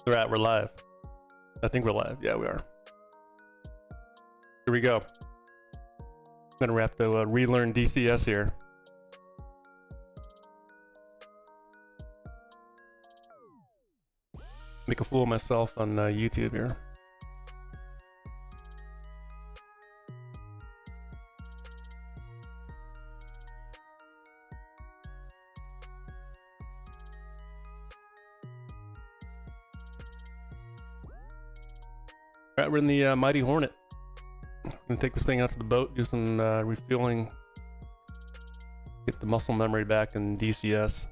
We're live. I think we're live. Yeah, we are. Here we go. I'm gonna have to relearn DCS here. Make a fool of myself on YouTube here. Alright, we're in the Mighty Hornet. I'm gonna take this thing out to the boat, do some refueling, get the muscle memory back in DCS.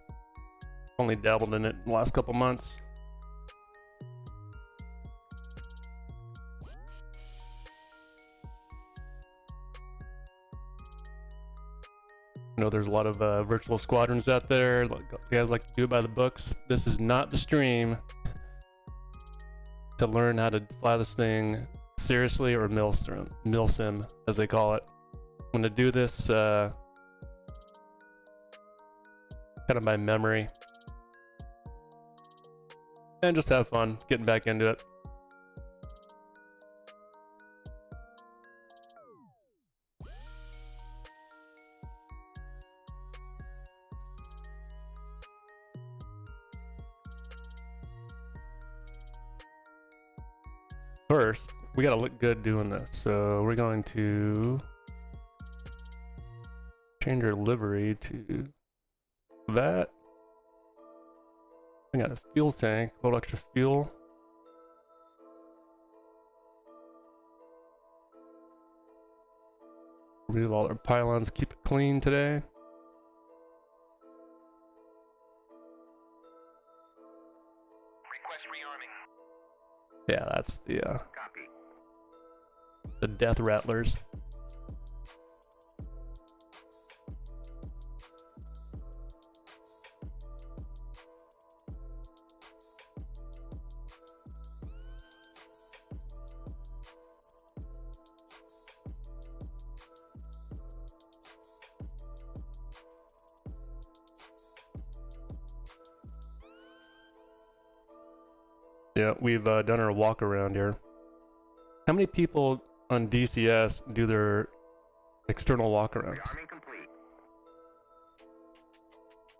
Only dabbled in it in the last couple months. I know there's a lot of virtual squadrons out there. You guys like to do it by the books. This is not the stream to learn how to fly this thing seriously, or milsim as they call it. I'm gonna do this kind of by memory and just have fun getting back into it. First, we gotta look good doing this, so we're going to change our livery to that. We got a fuel tank, a little extra fuel. Remove all our pylons, keep it clean today. Yeah, that's the death rattlers. Yeah, we've done our walk around here. How many people on DCS do their external walkarounds?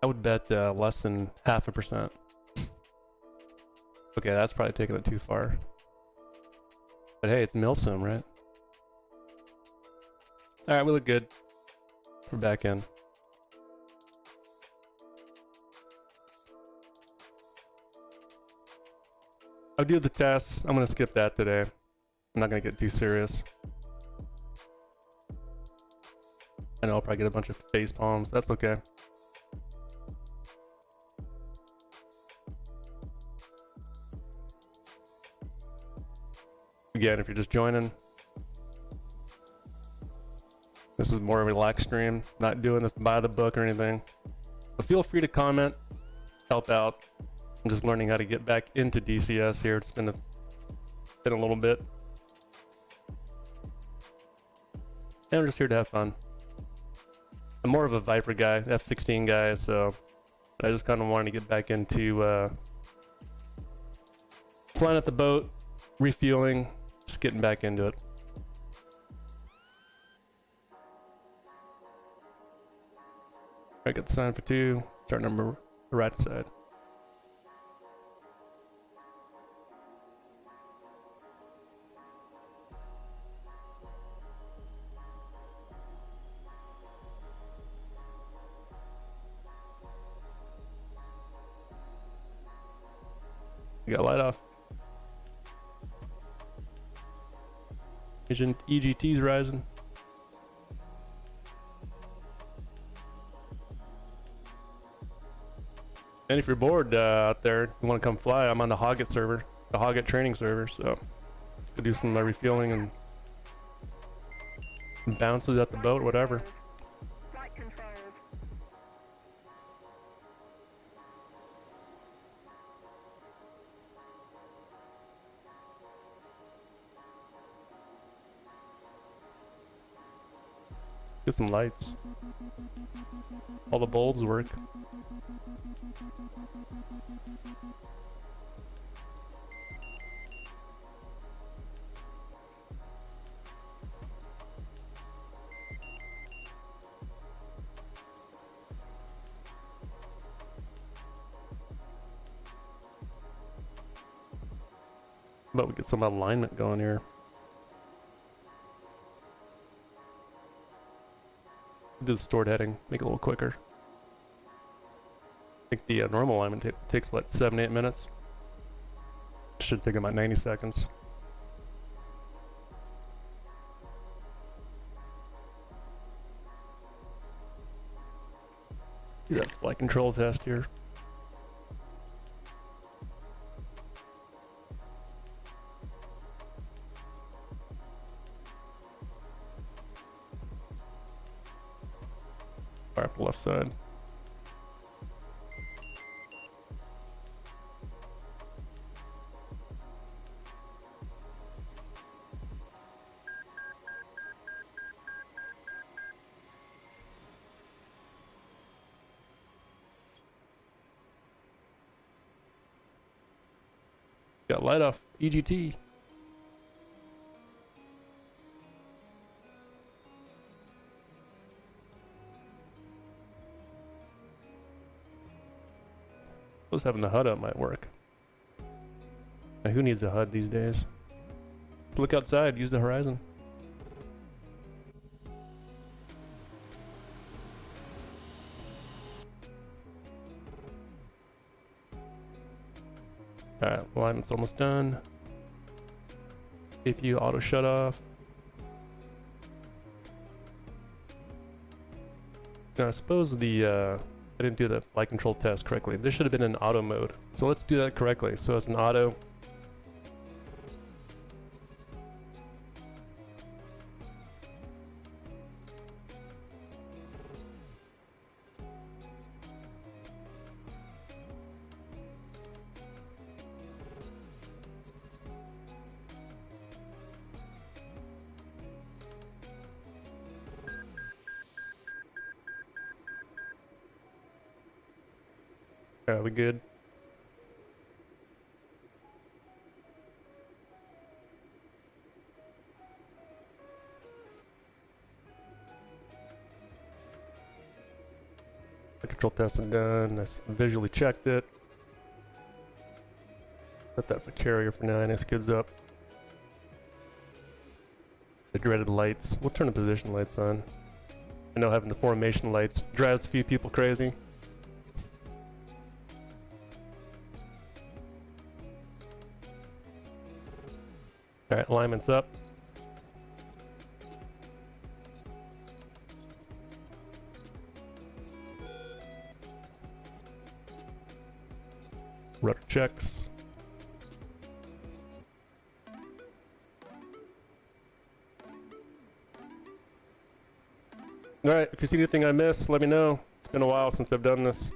I would bet less than 0.5%. Okay, that's probably taking it too far. But hey, it's milsim, right? Alright, we look good. We're back in. I'll do the tests. I'm gonna skip that today. I'm not gonna get too serious. I know I'll probably get a bunch of face palms. That's okay. Again, if you're just joining, this is more of a relaxed stream. Not doing this by the book or anything. But feel free to comment, help out. I'm just learning how to get back into DCS here. It's been a little bit. And I'm just here to have fun. I'm more of a Viper guy, F-16 guy, so I just kind of wanted to get back into flying at the boat, refueling, just getting back into it. I got the sign for 2. Start number right side. We got light off. Agent EGT's rising. And if you're bored out there, you want to come fly, I'm on the Hoggett server, the Hoggett training server, so go do some refueling and bounces at the boat, whatever. Get some lights. All the bulbs work. But we get some alignment going here. Do the stored heading, make it a little quicker. I think the normal alignment takes what, 7-8 minutes? Should take about 90 seconds. Do that flight control test here. Fire up the left side. Got light off EGT. Suppose having the HUD up might work. Now, who needs a HUD these days? Look outside, use the horizon. Alright, alignment's almost done. CPU auto shut off. Now I suppose I didn't do the flight control test correctly. This should have been in auto mode. So let's do that correctly. So it's an auto. We good? The control testing done. I visually checked it. Set that for carrier for now. Next kid's up. The dreaded lights. We'll turn the position lights on. I know having the formation lights drives a few people crazy. Alright, alignment's up. Rudder checks. Alright, if you see anything I missed, let me know. It's been a while since I've done this.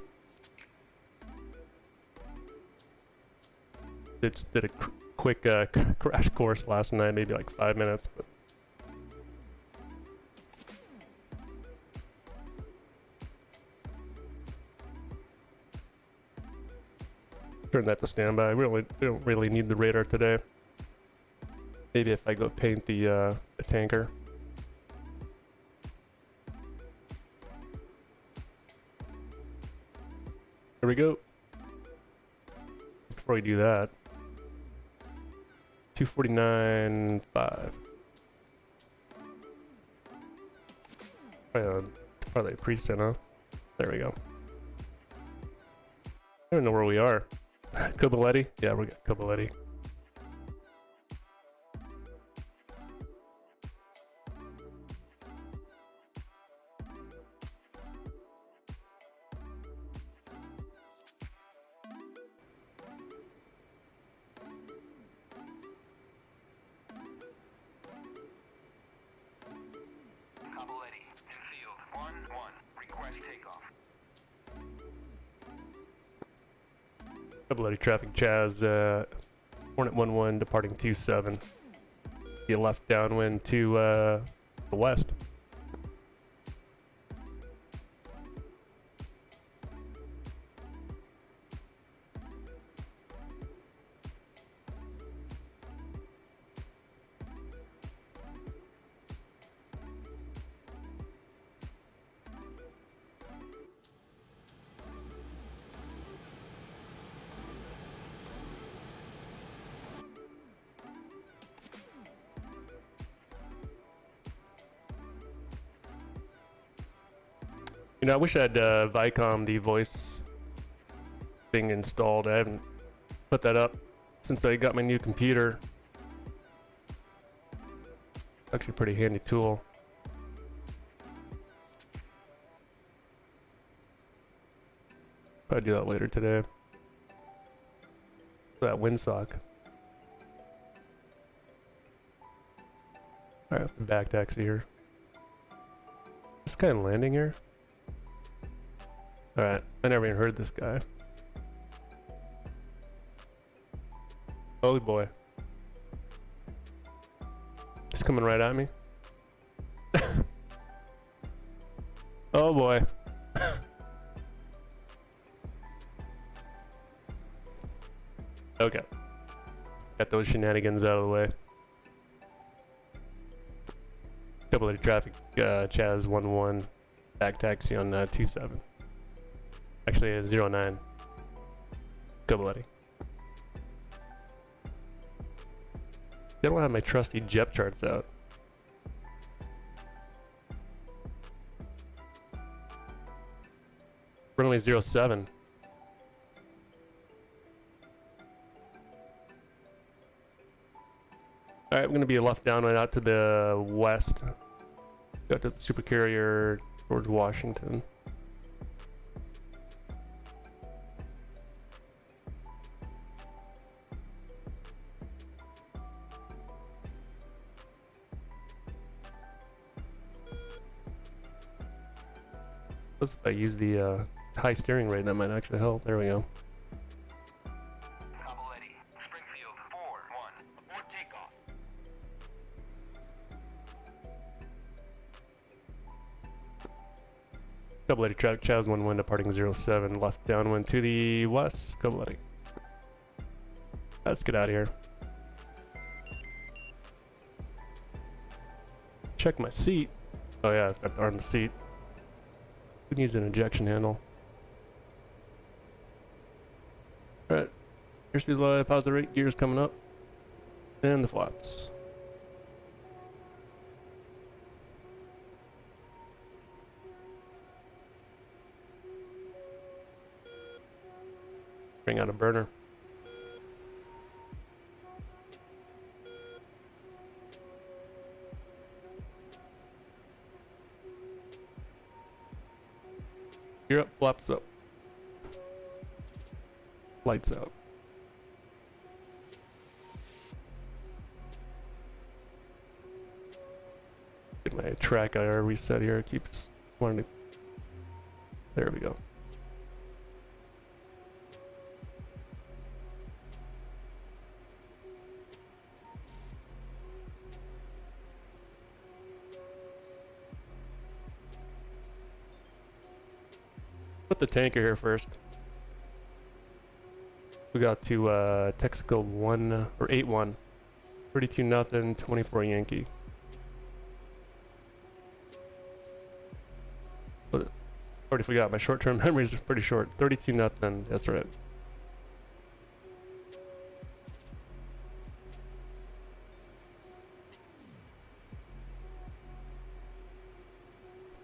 Just did a quick crash course last night, maybe like 5 minutes, but turn that to standby. We don't really need the radar today. Maybe if I go paint the tanker. Here we go. Before we do that, 249.5. Probably a preset, huh? There we go. I don't know where we are. Kobaletti? Yeah, we got Kobaletti. Kobaletti traffic Chaz, Hornet 11 departing 27. Be left downwind to the west. You know, I wish I had Vicom, the voice thing installed. I haven't put that up since I got my new computer. Actually a pretty handy tool. Probably do that later today. That windsock. Alright, back taxi here. Is this guy landing here? Alright, I never even heard this guy. Oh boy. He's coming right at me. Oh boy. Okay. Got those shenanigans out of the way. Couple of traffic, Chaz 11, back taxi on 27. Actually, 09. Couple buddy. I don't have my trusty JEP charts out. Runway 07. Alright, I'm gonna be left down right out to the west. Go to the supercarrier towards Washington. If I use the high steering rate, that might actually help. There we go. Springfield 4-1. Abort takeoff. Double eddy traffic, Chaz 11 departing 07, left downwind to the west. Double eddy. Let's get out of here. Check my seat. Oh yeah, I've got the arm seat. Who needs an injection handle? Alright, here's the positive rate, gears coming up, and the flaps. Bring out a burner. Gear up, flaps up. Lights out. Get my track IR reset here. It keeps wanting to. There we go. Put the tanker here first. We got to Texaco 1 or 8-1, 32-0, 24 Yankee. But already forgot, my short-term memories are pretty short. 32-0, that's right.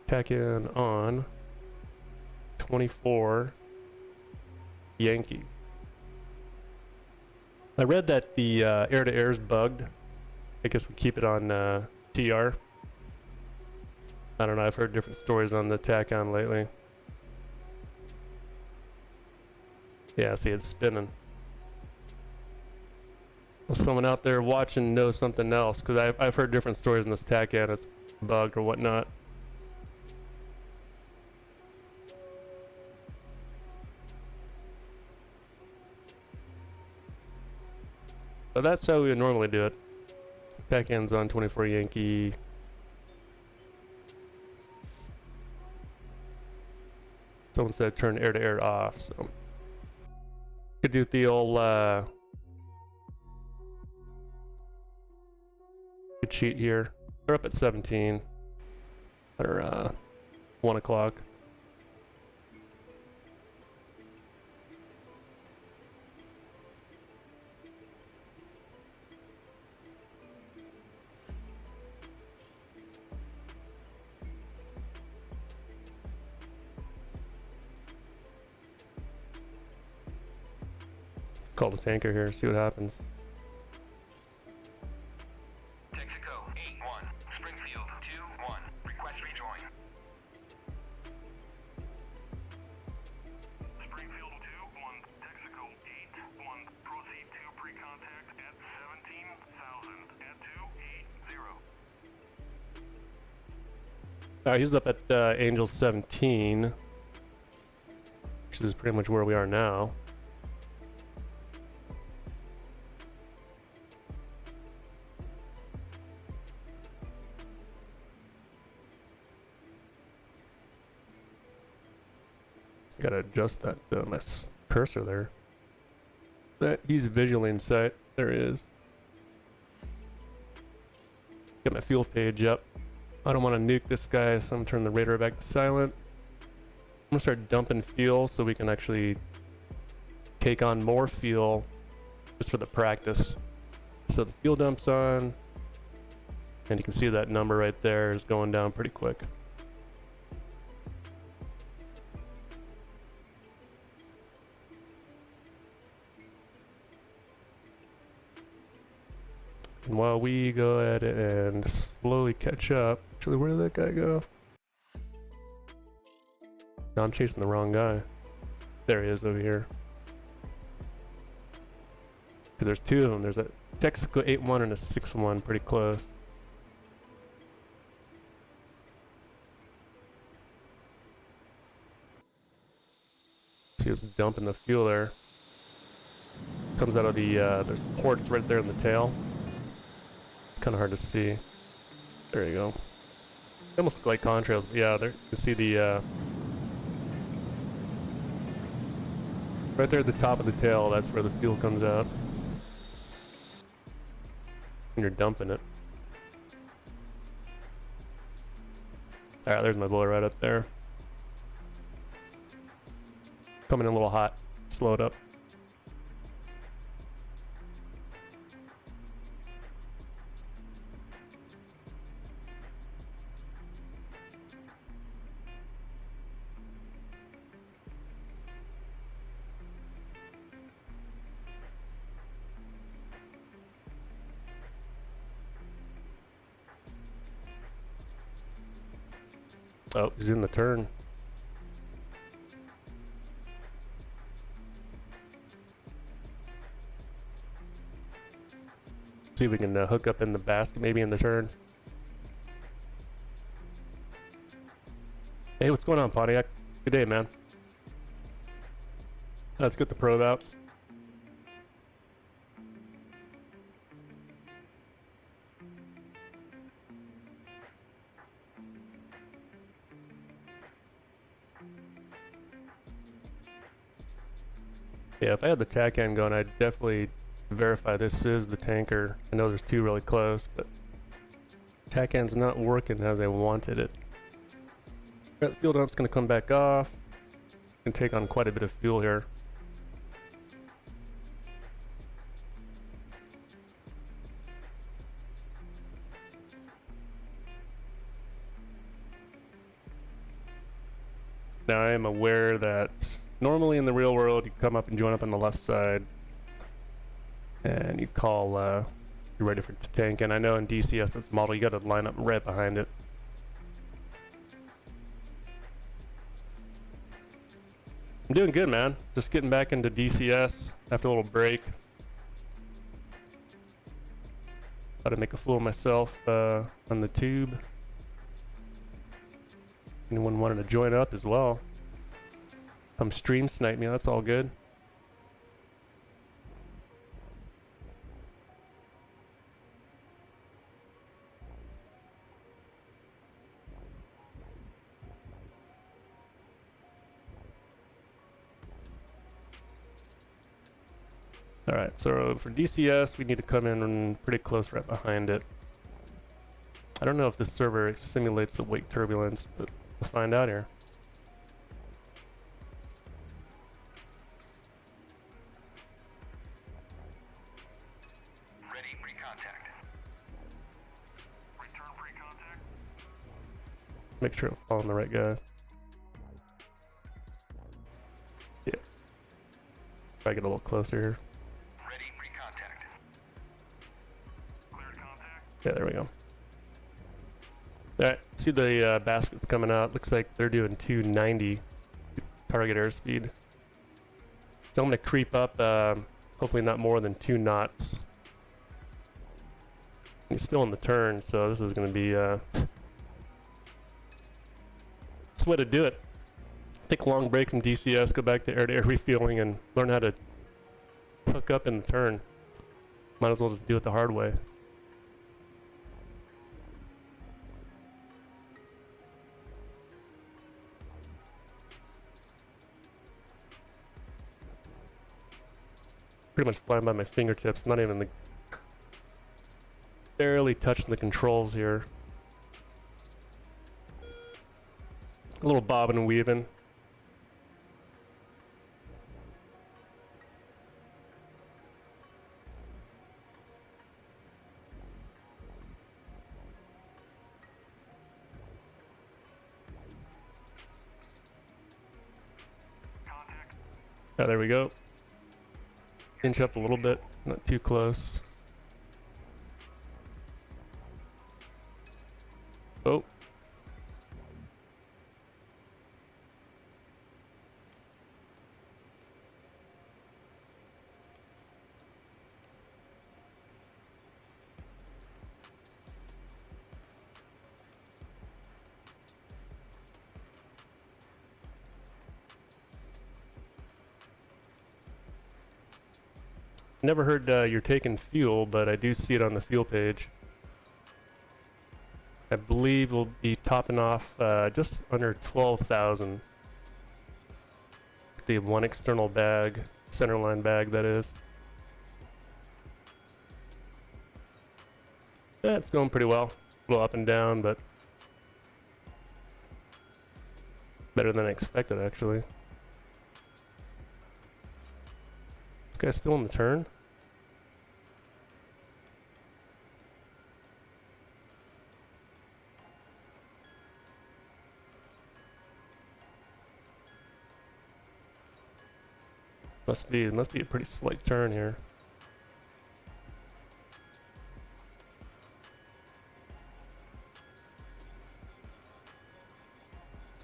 Tack in on 24 Yankee. I read that the air-to-air is bugged. I guess we keep it on TR. I don't know, I've heard different stories on the tack-on lately. Yeah, see, it's spinning. Well, someone out there watching knows something else, because I've heard different stories on this tack-on. It's bugged or whatnot. So that's how we would normally do it. Back ends on 24 Yankee. Someone said turn air to air off, so could do the old good cheat here. They're up at 17 or 1 o'clock. Call the tanker here, see what happens. Texaco 8-1. Springfield 2-1. Request rejoin. Springfield 2-1. Texaco 8-1. Proceed to pre-contact at 17,000 at 280. Alright, he's up at Angel 17, which is pretty much where we are now. Gotta adjust that my cursor there. That he's visually in sight. There he is. Get my fuel page up. I don't want to nuke this guy, so I'm gonna turn the radar back to silent. I'm gonna start dumping fuel so we can actually take on more fuel just for the practice. So the fuel dump's on, and you can see that number right there is going down pretty quick. And while we go ahead and slowly catch up, actually, where did that guy go? No, I'm chasing the wrong guy. There he is over here. Because there's two of them. There's a Texaco 8-1 and a 6-1, pretty close. See us dumping the fuel there. Comes out of the, there's ports right there in the tail. Kind of hard to see. There you go. They almost look like contrails, but yeah, there you can see the right there at the top of the tail. That's where the fuel comes out, and you're dumping it. All right, there's my bullet right up there. Coming in a little hot. Slow it up. Oh, he's in the turn. See if we can hook up in the basket, maybe in the turn. Hey, what's going on, Pontiac? Good day, man. Let's get the probe out. Yeah, if I had the TACAN going, I'd definitely verify this is the tanker. I know there's two really close, but TACAN's not working as I wanted it. Alright, the fuel dump's gonna come back off. Can take on quite a bit of fuel here. Now I am aware that normally in the real world you come up and join up on the left side and you call you're ready for the tank, and I know in DCS this model you gotta line up right behind it. I'm doing good, man. Just getting back into DCS after a little break. Thought I'd make a fool of myself on the tube. Anyone wanted to join up as well, come stream snipe me, that's all good. Alright, so for DCS we need to come in pretty close right behind it. I don't know if this server simulates the wake turbulence, but we'll find out here. Ready, pre-contact. Return pre-contact. Make sure I'm following the right guy. Yeah. Try to get a little closer here. Yeah, there we go. Alright, see the baskets coming out. Looks like they're doing 290 target airspeed. So I'm going to creep up, hopefully not more than 2 knots. He's still in the turn, so this is going to be that's the way to do it. Take a long break from DCS, go back to air-to-air refueling, and learn how to hook up in the turn. Might as well just do it the hard way. Pretty much flying by my fingertips, not even the... barely touching the controls here. A little bobbing and weaving. Contact. Oh, there we go. Inch up a little bit, not too close. Oh. Never heard you're taking fuel, but I do see it on the fuel page. I believe we'll be topping off just under 12,000. The one external bag, centerline bag that is. Yeah, it's going pretty well. A little up and down, but better than I expected actually. This guy's still in the turn. Must be a pretty slight turn here.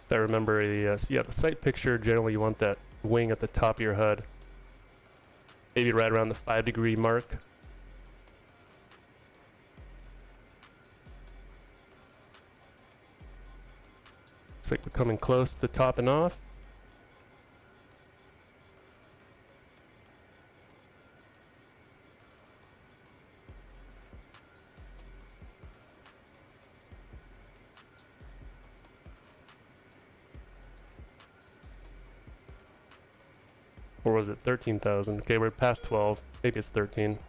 If I remember the so yeah, the sight picture, generally you want that wing at the top of your HUD. Maybe right around the 5-degree mark. Looks like we're coming close to topping off. Or was it 13,000? Okay, we're past 12. Maybe it's 13.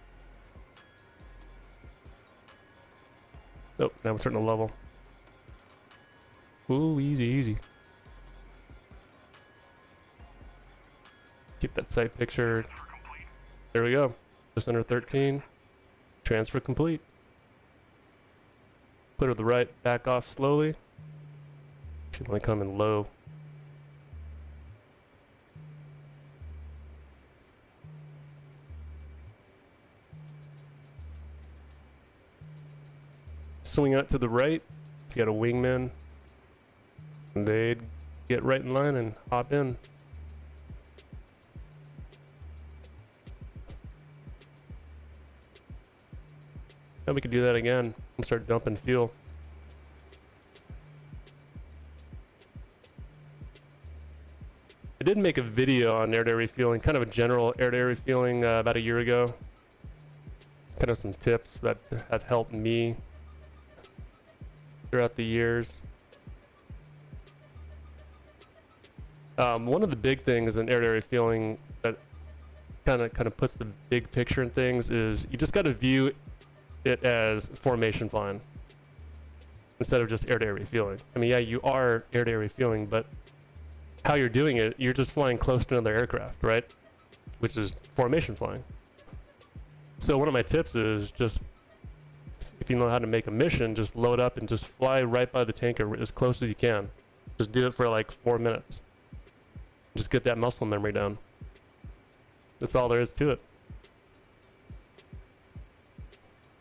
Nope, now we're starting to level. Ooh, easy, easy. Keep that sight picture. There we go. Just under 13. Transfer complete. Clear to the right, back off slowly. Should only come in low. Swing out to the right. If you got a wingman, they'd get right in line and hop in. Now we could do that again and start dumping fuel. I did make a video on air-to-air refueling, kind of a general air-to-air refueling about a year ago. Kind of some tips that have helped me throughout the years. One of the big things in air-to-air refueling that kind of puts the big picture in things is you just got to view it as formation flying instead of just air-to-air refueling. I mean, yeah, you are air-to-air refueling, but how you're doing it, you're just flying close to another aircraft, right? Which is formation flying. So one of my tips is just, if you know how to make a mission, just load up and just fly right by the tanker as close as you can. Just do it for like 4 minutes. Just get that muscle memory down. That's all there is to it.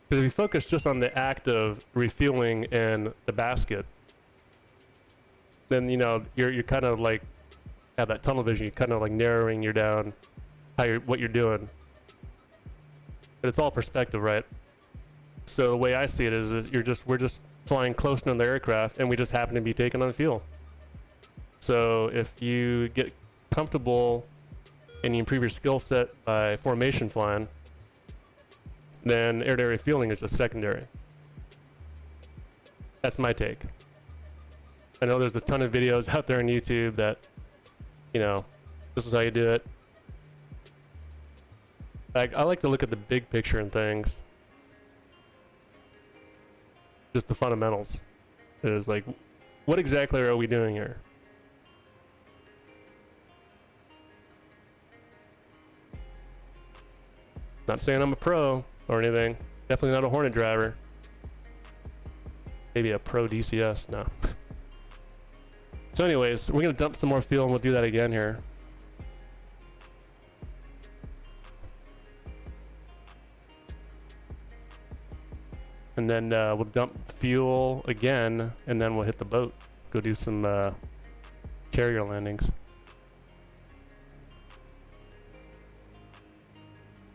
Because if you focus just on the act of refueling and the basket, then you know you're kind of like have that tunnel vision. You're kind of like narrowing you down what you're doing. But it's all perspective, right? So the way I see it is we're just flying close to the aircraft, and we just happen to be taking on fuel. So if you get comfortable and you improve your skill set by formation flying, then air-to-air refueling is just secondary. That's my take. I know there's a ton of videos out there on YouTube that, you know, this is how you do it. Like, I like to look at the big picture and things. Just the fundamentals. It is like, what exactly are we doing here? Not saying I'm a pro or anything. Definitely not a Hornet driver. Maybe a pro DCS, no. So anyways, we're gonna dump some more fuel and we'll do that again here. And then we'll dump fuel again, and then we'll hit the boat. Go do some carrier landings.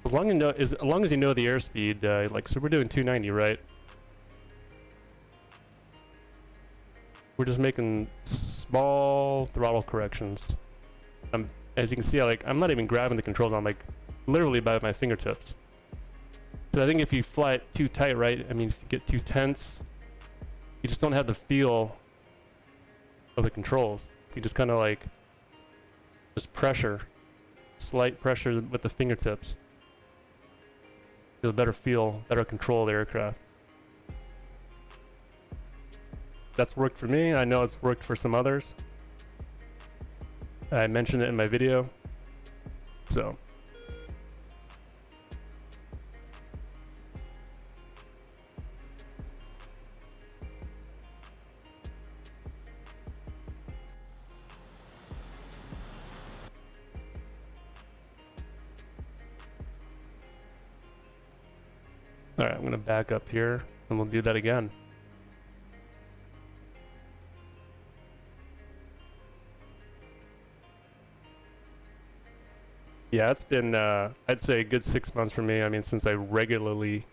As long as you know the airspeed, like, so we're doing 290, right? We're just making small throttle corrections. As you can see, I'm not even grabbing the controls. I'm like literally by my fingertips. Because I think if you fly it too tight, right? I mean, if you get too tense, you just don't have the feel of the controls. You just kind of like just pressure, slight pressure with the fingertips. Get a better feel, better control of the aircraft. That's worked for me. I know it's worked for some others. I mentioned it in my video. So. Alright, I'm gonna back up here and we'll do that again. Yeah, it's been, I'd say a good 6 months for me. I mean, since I regularly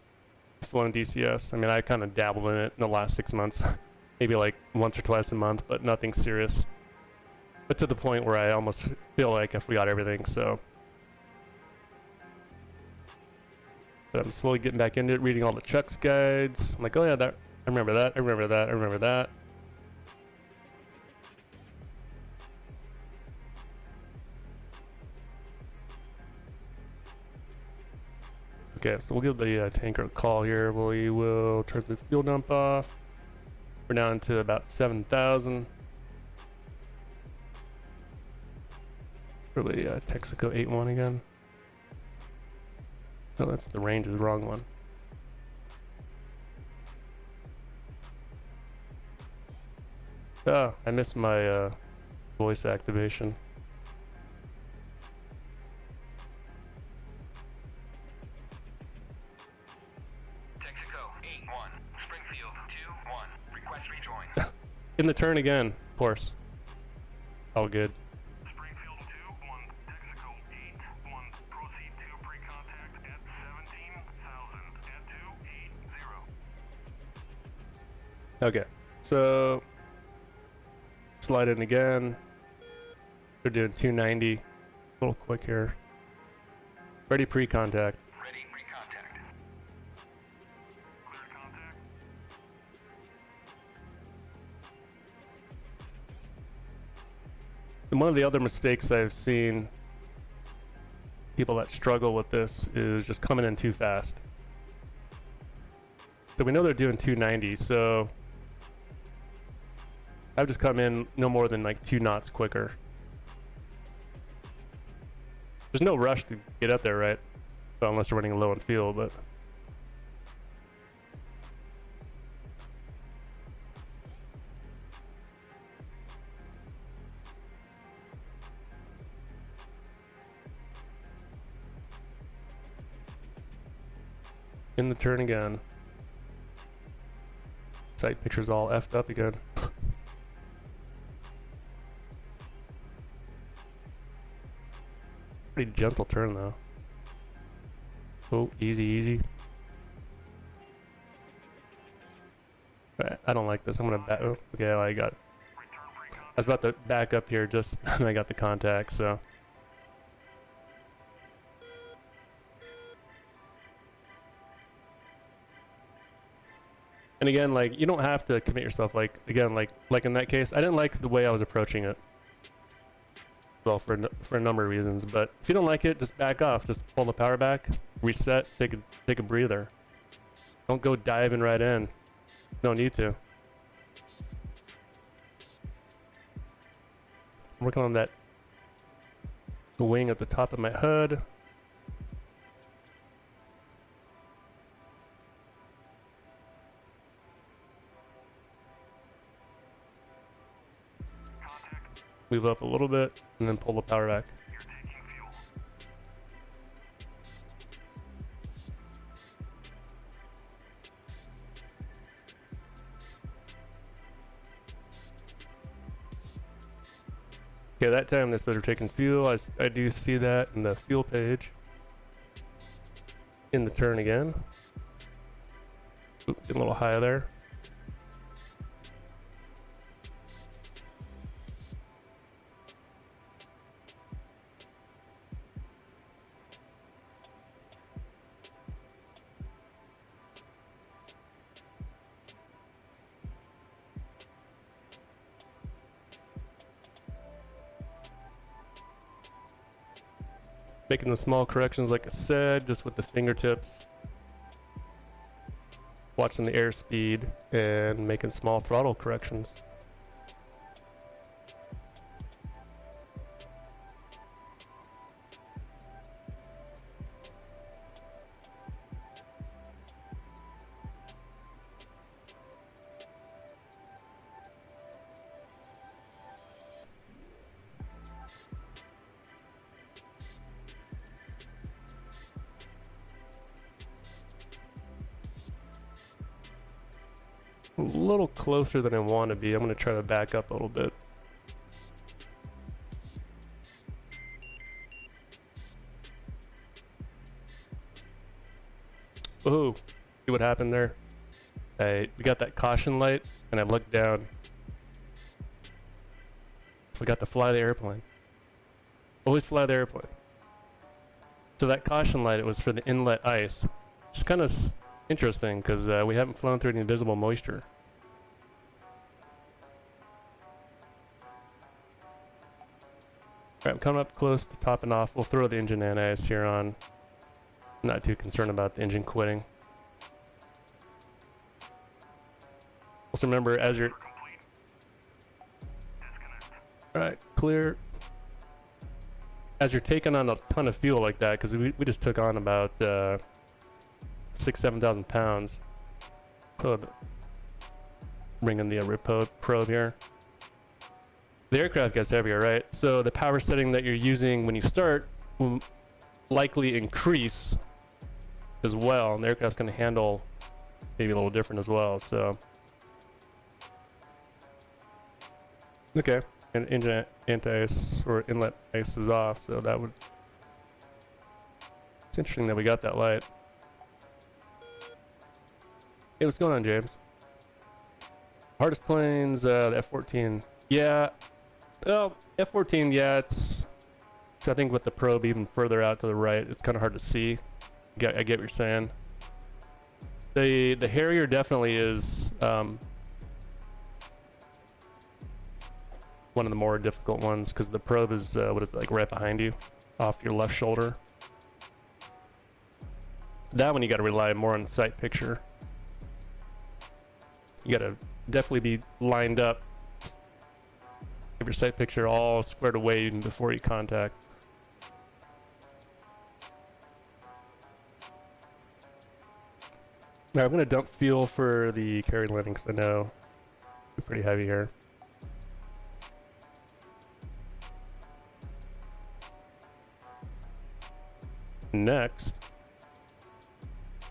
flown DCS. I mean, I kind of dabbled in it in the last 6 months. Maybe like once or twice a month, but nothing serious. But to the point where I almost feel like I forgot everything, so. But I'm slowly getting back into it, reading all the Chuck's guides. I'm like, oh yeah, that, I remember that, I remember that, I remember that. Okay, so we'll give the tanker a call here. We will turn the fuel dump off. We're down to about 7,000. Probably Texaco 8-1 again. No, that's the range is the wrong one. Oh, I missed my voice activation. Texaco 8-1, Springfield 2-1, request rejoin. In the turn again, of course. All good. Springfield 2-1, Texaco 8-1, proceed to pre-contact at 17,000 at 280. Okay, so slide in again. We're doing 290. A little quick here. Ready pre-contact. Ready pre-contact. Clear contact. And one of the other mistakes I've seen people that struggle with this is just coming in too fast. So we know they're doing 290, so I've just come in no more than like 2 knots quicker. There's no rush to get up there, right? Well, unless you're running low on fuel, but. In the turn again. Sight picture's all effed up again. Pretty gentle turn though. Oh, easy, easy. I don't like this. I'm gonna back. Oh, okay, I got. I was about to back up here just when I got the contact, so. And again, like, you don't have to commit yourself. Like, again, like in that case, I didn't like the way I was approaching it. Well, for a number of reasons, but if you don't like it, just back off. Just pull the power back, reset, take a breather. Don't go diving right in. No need to. I'm working on that wing at the top of my hood. Move up a little bit and then pull the power back. You're taking fuel. Okay, that time instead of taking fuel, I do see that in the fuel page. In the turn again. Oop, getting a little high there. Making the small corrections like I said, just with the fingertips. Watching the airspeed and making small throttle corrections. A little closer than I want to be. I'm going to try to back up a little bit. Ooh, see what happened there? We got that caution light, and I looked down. Forgot to fly the airplane. Always fly the airplane. So that caution light, it was for the inlet ice. It's kind of interesting because we haven't flown through any visible moisture. Alright, I'm coming up close to topping off. We'll throw the engine anti-ice here on. I'm not too concerned about the engine quitting. Also remember, as you're... Alright, clear. As you're taking on a ton of fuel like that, because we just took on about 7,000 pounds. Bring in the probe here. The aircraft gets heavier, right? So the power setting that you're using when you start will likely increase as well, and the aircraft's going to handle maybe a little different as well. So, okay, and engine anti-ice or inlet ice is off, so that would. It's interesting that we got that light. Hey, what's going on, James? Hardest planes, the F-14. Yeah. Well, F-14, yeah, it's... I think with the probe even further out to the right, it's kind of hard to see. I get what you're saying. The Harrier definitely is one of the more difficult ones, because the probe is, what is it, like right behind you, off your left shoulder. That one you got to rely more on the sight picture. You got to definitely be lined up. Have your sight picture all squared away even before you contact. Now I'm going to dump fuel for the carry landing because I know it's pretty heavy here. Next,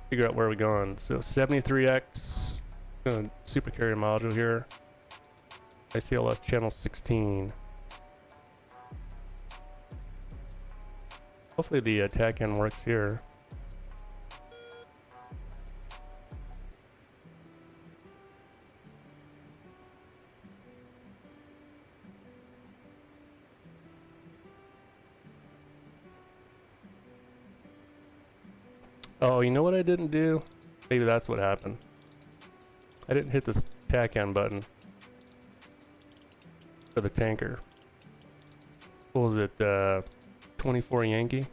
figure out where we're going. So 73X, gonna super carrier module here. ICLS channel 16. Hopefully the attack end works here. Oh, you know what I didn't do? Maybe that's what happened. I didn't hit this tack end button for the tanker. What was it? 24 Yankee?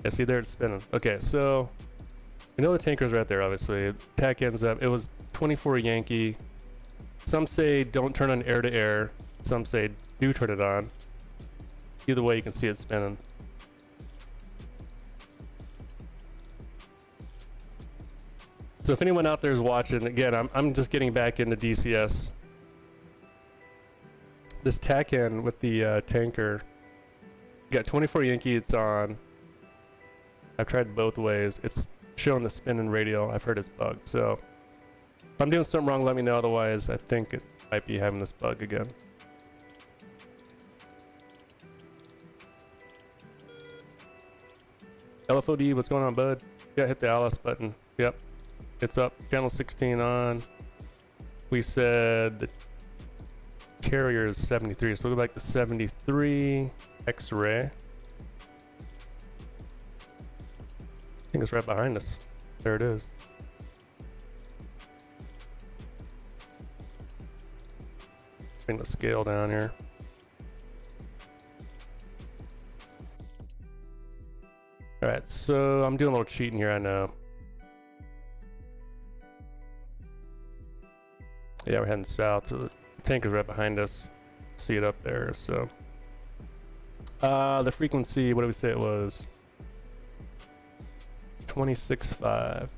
Yeah, see there it's spinning. Okay, so we know the tanker's right there, obviously. Tack ends up. It was 24 Yankee. Some say don't turn on air to air. Some say do turn it on. Either way, you can see it spinning. So if anyone out there is watching, again, I'm just getting back into DCS. This tack end with the tanker, you got 24 Yankee, it's on. I've tried both ways. It's showing the spinning radial. I've heard it's bugged. So if I'm doing something wrong, let me know. Otherwise, I think it might be having this bug again. LFOD, what's going on, bud? Yeah, hit the LS button. Yep, it's up. Channel 16 on. We said the carrier is 73, so we'll go back to 73. X-ray. I think it's right behind us. There it is. Bring the scale down here. Alright, so I'm doing a little cheating here, I know. Yeah, we're heading south, so the tanker's right behind us. See it up there, so. The frequency, what did we say it was? 26.5.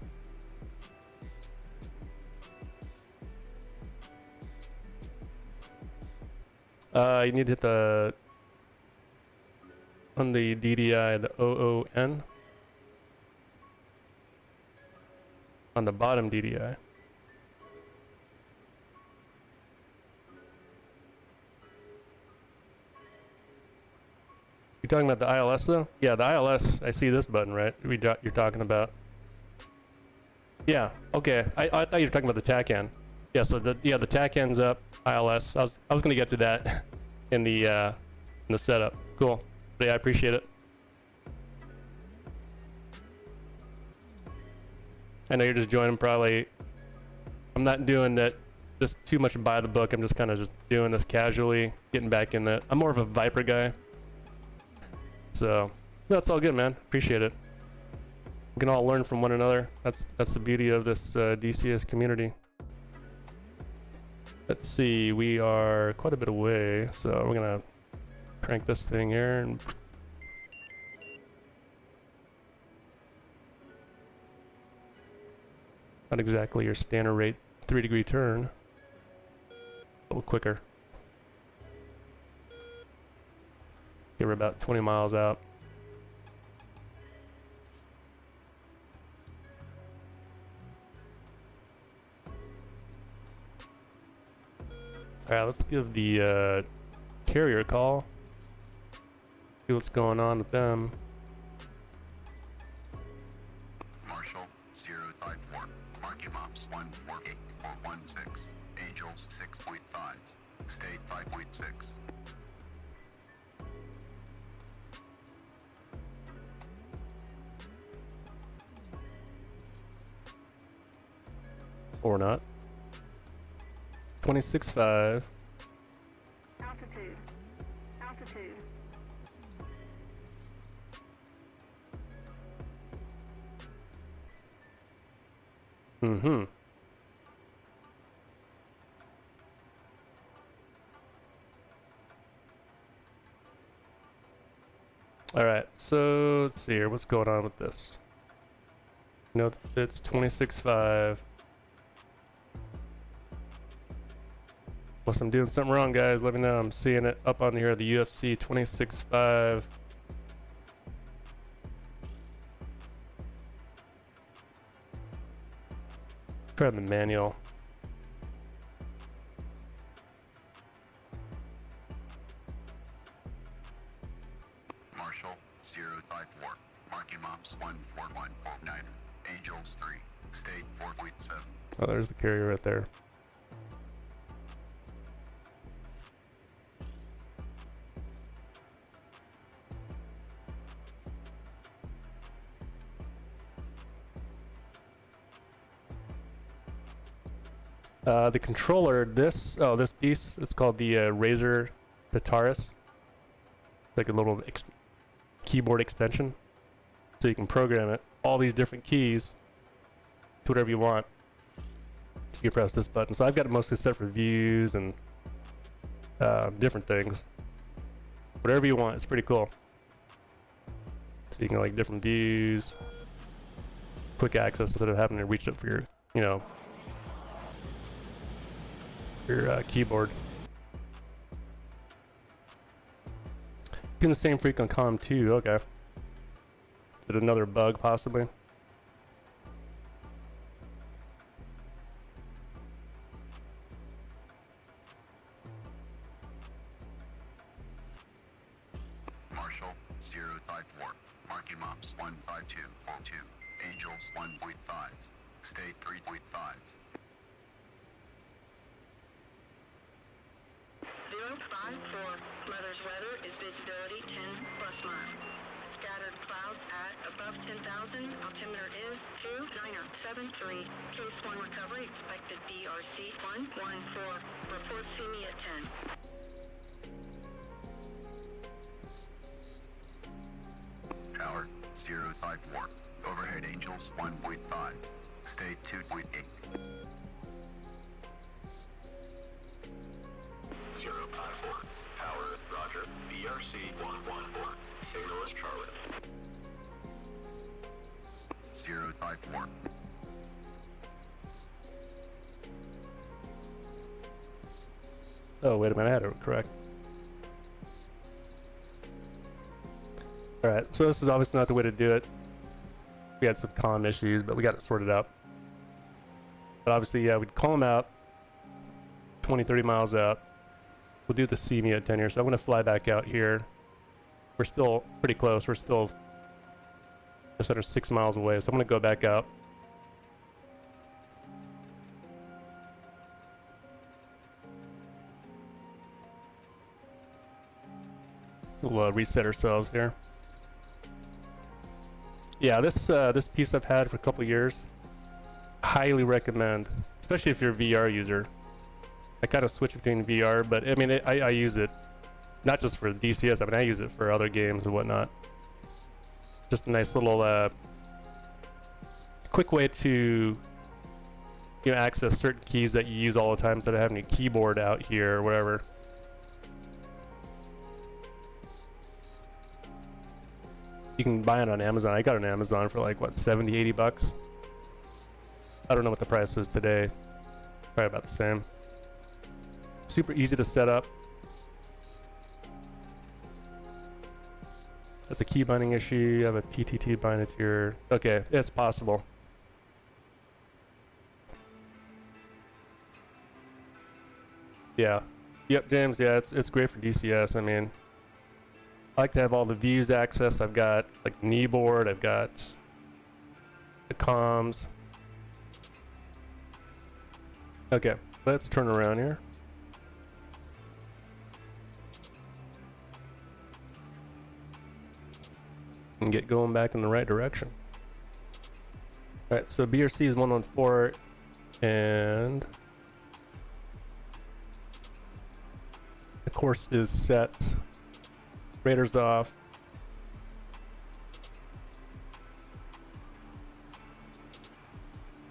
You need to hit the on the DDI, the OON on the bottom DDI. You talking about the ILS though? Yeah, the ILS. I see this button, right? You're talking about. Yeah. Okay. I thought you were talking about the tack end. Yeah. So the tack end's up. ILS. I was gonna get to that in the setup. Cool. Yeah, I appreciate it. I know you're just joining probably. I'm not doing that just too much by the book. I'm just kind of just doing this casually, getting back in that. I'm more of a Viper guy. So, no, it's all good, man. Appreciate it. We can all learn from one another. That's the beauty of this DCS community. Let's see, we are quite a bit away, so we're gonna crank this thing here and not exactly your standard rate 3-degree turn. A little quicker. Okay, we're about 20 miles out. Alright, let's give the carrier a call. See what's going on with them. Marshall 054, March Mops 148416, Angels 6.5, State 5.6. Or not. 26.5. Altitude. Altitude. Mm-hmm. Alright, so let's see here. What's going on with this? Note that it's 26.5. Unless I'm doing something wrong, guys, let me know. I'm seeing it up on here, the UFC 26.5. Try the manual. Marshall 054. Marking Mops 14149. Angels 3. State 4.7. Oh, there's the carrier right there. The controller, this piece, it's called the Razer Pitaris. Like a little keyboard extension. So you can program it, all these different keys, to whatever you want. You press this button. So I've got it mostly set for views and different things. Whatever you want, it's pretty cool. So you can like different views, quick access instead of having to reach up for your, you know, your keyboard. Getting the same freak on COM 2, okay. Is it another bug possibly? Marshall 054. Marking Mops 15242. Angels 1.5. State 3.5. 054. Mother's weather is visibility 10 plus mile. Scattered clouds at above 10,000. Altimeter is 2973. Case 1 recovery expected BRC 114. Report see me at 10. Tower 054. Overhead Angels 1.5. State 2.8. 054. Tower, roger. BRC 114. Signal is Charlie. 054. Oh, wait a minute, I had it correct. Alright, so this is obviously not the way to do it. We had some comm issues, but we got it sorted out. But obviously, yeah, we'd call them out 20, 30 miles out. We'll do the see me at 10 here, so I'm going to fly back out here. We're still pretty close. We're still just under 6 miles away, so I'm going to go back out. We'll reset ourselves here. Yeah, this piece I've had for a couple years. Highly recommend, especially if you're a VR user. I kind of switch between VR, but I mean, I use it not just for DCS. I mean, I use it for other games and whatnot. Just a nice little quick way to, you know, access certain keys that you use all the time instead of having your keyboard out here or whatever. You can buy it on Amazon. I got it on Amazon for like, what, 70, 80 bucks? I don't know what the price is today. Probably about the same. Super easy to set up. That's a key binding issue. You have a PTT bind it to your... Okay, it's possible. Yeah. Yep, James, yeah, it's great for DCS. I mean, I like to have all the views access. I've got like kneeboard, I've got the comms. Okay, let's turn around here. And get going back in the right direction. Alright, so BRC is 114 and the course is set. Radar's off.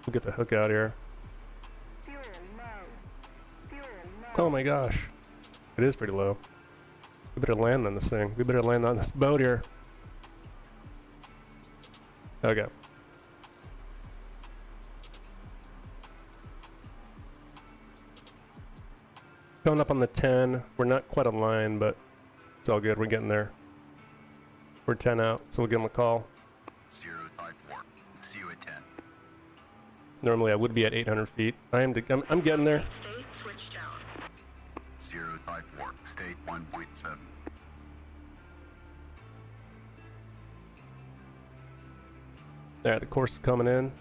We'll get the hook out here. Fuel low. Fuel low. Oh my gosh. It is pretty low. We better land on this thing. We better land on this boat here. Okay. Coming up on the 10. We're not quite online, but it's all good. We're getting there. We're 10 out, so we'll give them a call. 054. See you at 10. Normally I would be at 800 feet. I'm getting there. State switched out. 054. State 1.7. Alright, the course is coming in.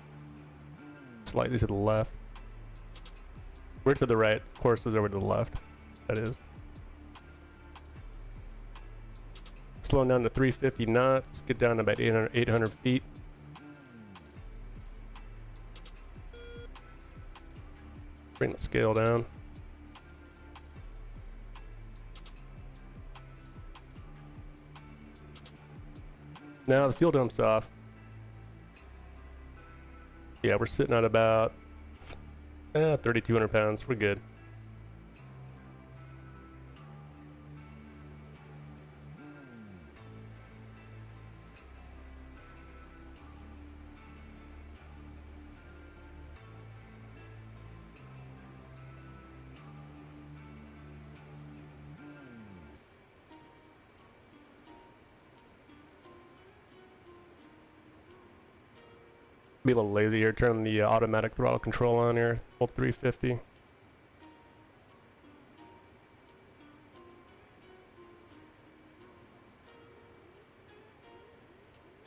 Slightly to the left. We're to the right. Course is over to the left. That is. Slowing down to 350 knots. Get down to about 800 feet. Bring the scale down. Now the fuel dump's off. Yeah, we're sitting at about 3,200 pounds. We're good. Be a little lazy here. Turn the automatic throttle control on here. Full 350.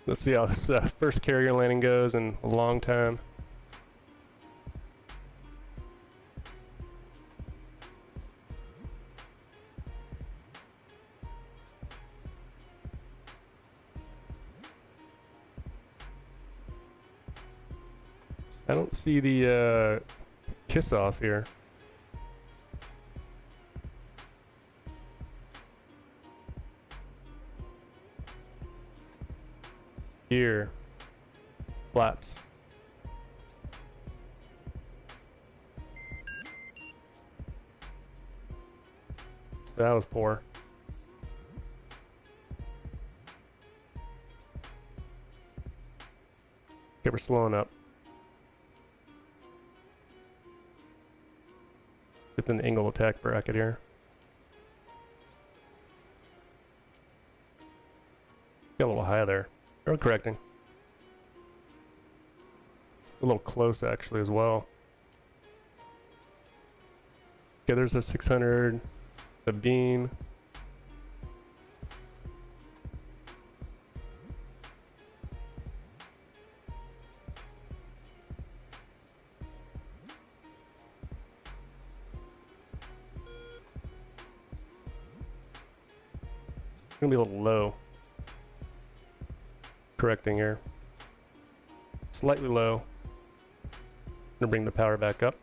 Let's see how this first carrier landing goes in a long time. I don't see the kiss off here. Here. Flaps. That was poor. Okay, we're slowing up. Within the angle attack bracket here. Got a little high there. We're correcting. A little close actually as well. Okay, there's a 600, the beam. Gonna be a little low. Correcting here. Slightly low. Gonna bring the power back up.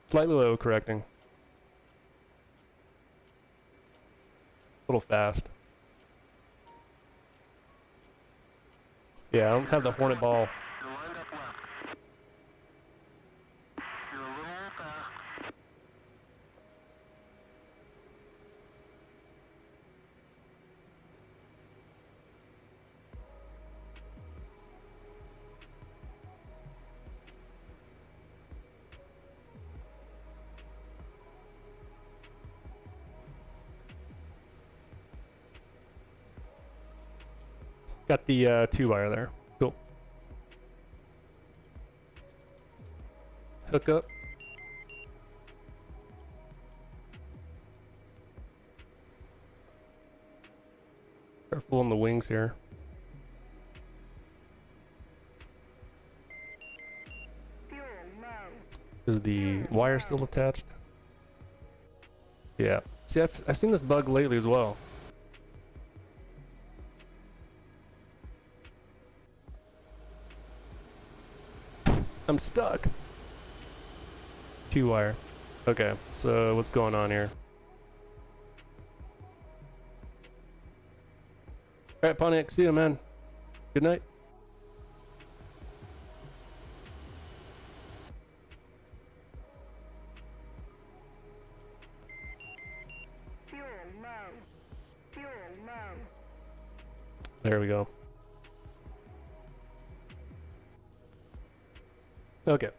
Slightly low, correcting. A little fast. Yeah, I don't have the Hornet ball. You're lined up left. You're a little fast. Got the 2-wire there. Cool. Hook up. Careful on the wings here. Fuel low. Is the wire still attached? Yeah. See, I've seen this bug lately as well. I'm stuck. 2-wire. Okay, so what's going on here? Alright, Pontiac, see you, man. Good night. Fuel low. Fuel low. There we go. Okay.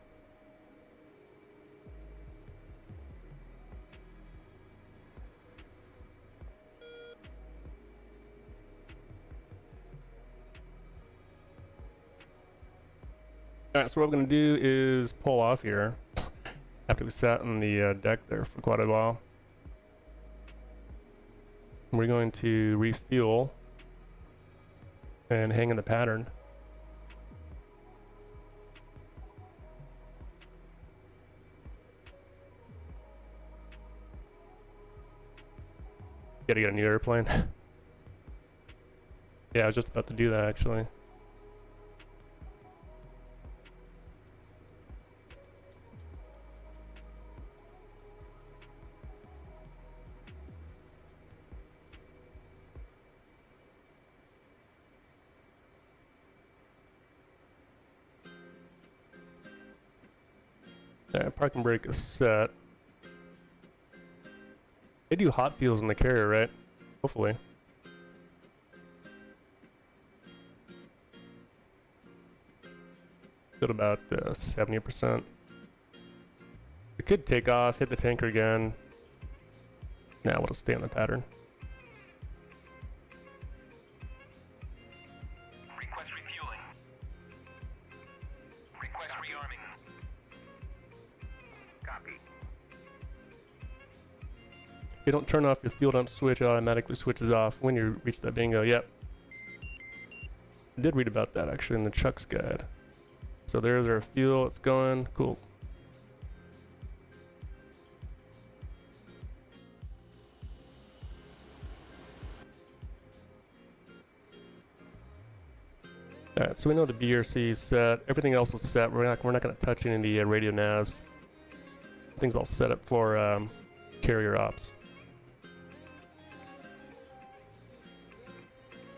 Alright, so what we're going to do is pull off here after we sat on the deck there for quite a while. We're going to refuel and hang in the pattern. Gotta get a new airplane. Yeah, I was just about to do that actually. Yeah, parking brake is set. They do hot fuels in the carrier, right? Hopefully. Got about 70%. We could take off, hit the tanker again. Nah, we'll stay on the pattern. Request refueling. Request rearming. Copy. If you don't turn off your fuel dump switch, it automatically switches off when you reach that bingo. Yep. I did read about that actually in the Chuck's guide. So there's our fuel, it's going. Cool. Alright, so we know the BRC is set. Everything else is set. We're not going to touch any of the radio navs. Everything's all set up for carrier ops.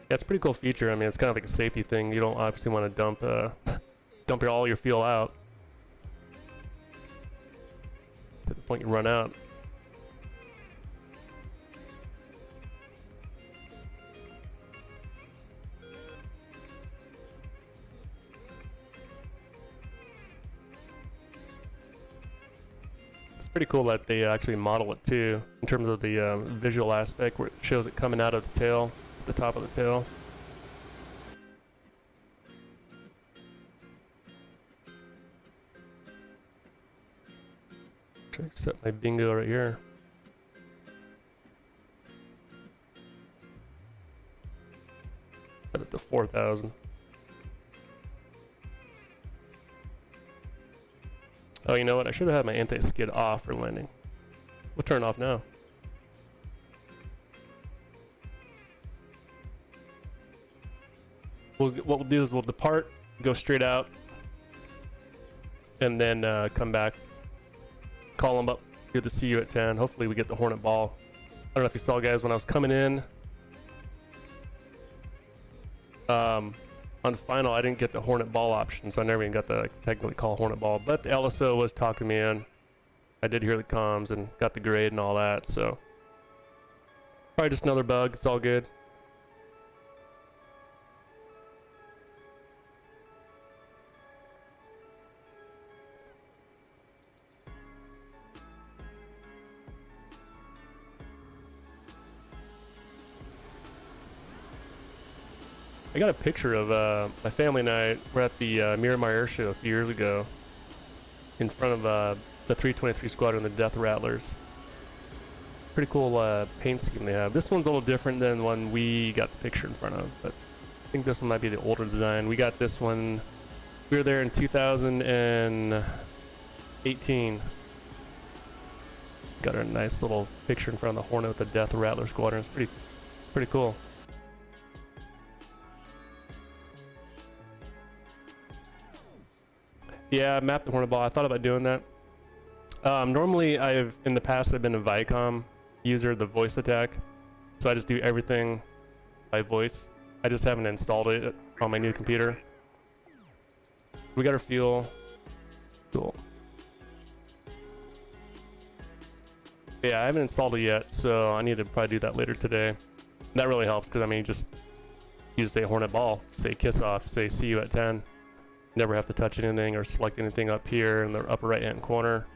Yeah, it's a pretty cool feature. I mean, it's kind of like a safety thing. You don't obviously want to dump all your fuel out to the point you run out. It's pretty cool that they actually model it too, in terms of the visual aspect where it shows it coming out of the tail, the top of the tail. Try to set my bingo right here. Set it to 4,000. Oh, you know what? I should have had my anti-skid off for landing. We'll turn it off now. What we'll do is we'll depart, go straight out, and then come back, call them up, good to see you at 10. Hopefully we get the Hornet ball. I don't know if you saw, guys, when I was coming in, on final I didn't get the Hornet ball option, so I never even got the technically call Hornet ball, but the LSO was talking me in. I did hear the comms and got the grade and all that, so probably just another bug. It's all good. I got a picture of my family and I were at the Miramar Air Show a few years ago in front of the 323 Squadron, the Death Rattlers. Pretty cool paint scheme they have. This one's a little different than the one we got the picture in front of, but I think this one might be the older design. We got this one, we were there in 2018. Got a nice little picture in front of the Hornet with the Death Rattler Squadron. It's pretty cool. Yeah, I mapped the Hornet ball. I thought about doing that. Normally, in the past, I've been a Viacom user, the voice attack. So I just do everything by voice. I just haven't installed it on my new computer. We got our fuel. Cool. Yeah, I haven't installed it yet, so I need to probably do that later today. That really helps, because I mean, you just say Hornet ball, say kiss off, say see you at 10. Never have to touch anything or select anything up here in the upper right hand corner.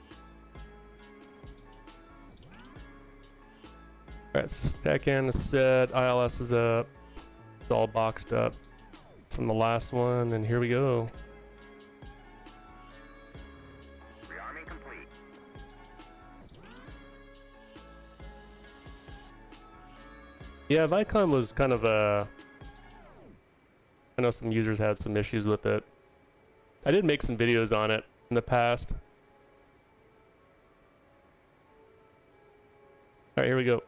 Alright, so stack in is set, ILS is up, it's all boxed up from the last one, and here we go. Rearming complete. Yeah, Vicon was kind of a... I know some users had some issues with it. I did make some videos on it in the past. Alright, here we go.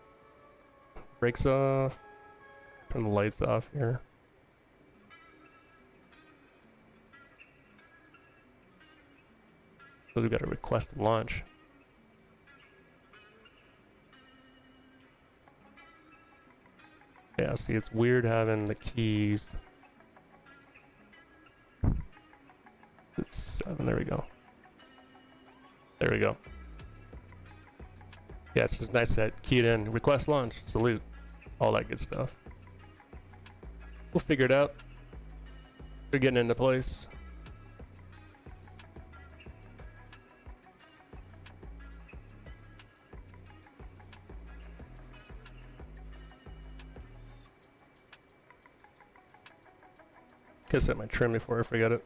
Brakes off. Turn the lights off here. So we've got to request and launch. Yeah, see, it's weird having the keys. It's 7, there we go. There we go. Yeah, it's just nice that keyed in. Request launch, salute, all that good stuff. We'll figure it out. We're getting into place. Gotta set my trim before I forget it.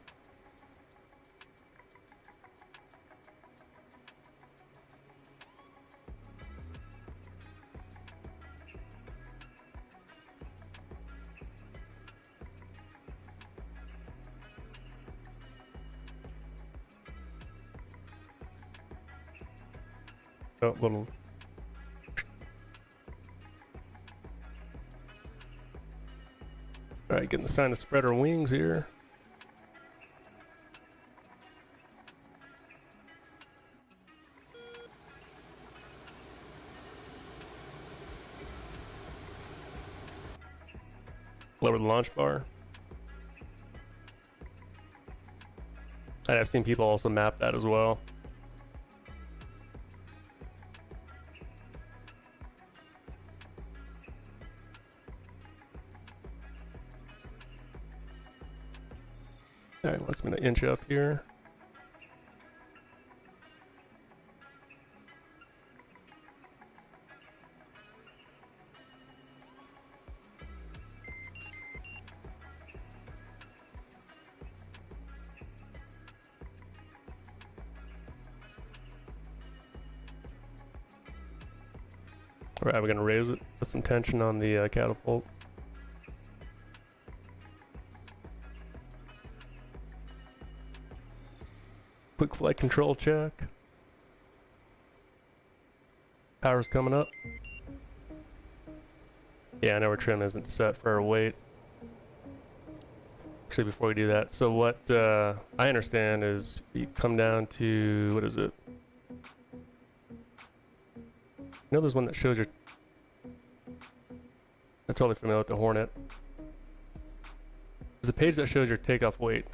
Oh, little. Alright, getting the sign to spread our wings here. Lower the launch bar. And I've seen people also map that as well. Alright, let's gonna inch up here. Alright, we're gonna raise it, put some tension on the catapult. Quick flight control check. Power's coming up. Yeah, I know our trim isn't set for our weight. Actually, before we do that, so what I understand is you come down to, what is it? You know there's one that shows your... I'm totally familiar with the Hornet. There's a page that shows your takeoff weight.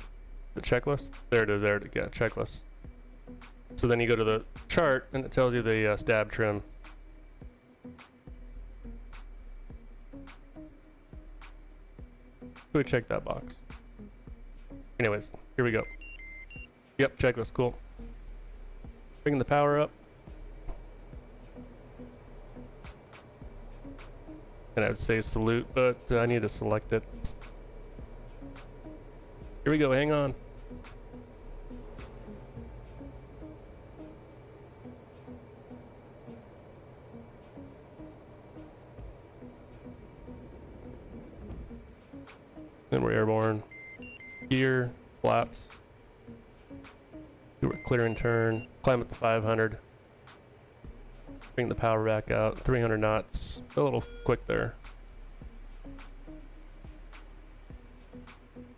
The checklist? There it is, there it is, yeah, checklist. So then you go to the chart and it tells you the stab trim. So we check that box. Anyways, here we go. Yep, checklist, cool. Bringing the power up. And I would say salute, but I need to select it. Here we go, hang on. Then we're airborne. Gear, flaps. Do a clear and turn. Climb up to 500. Bring the power back out. 300 knots. A little quick there.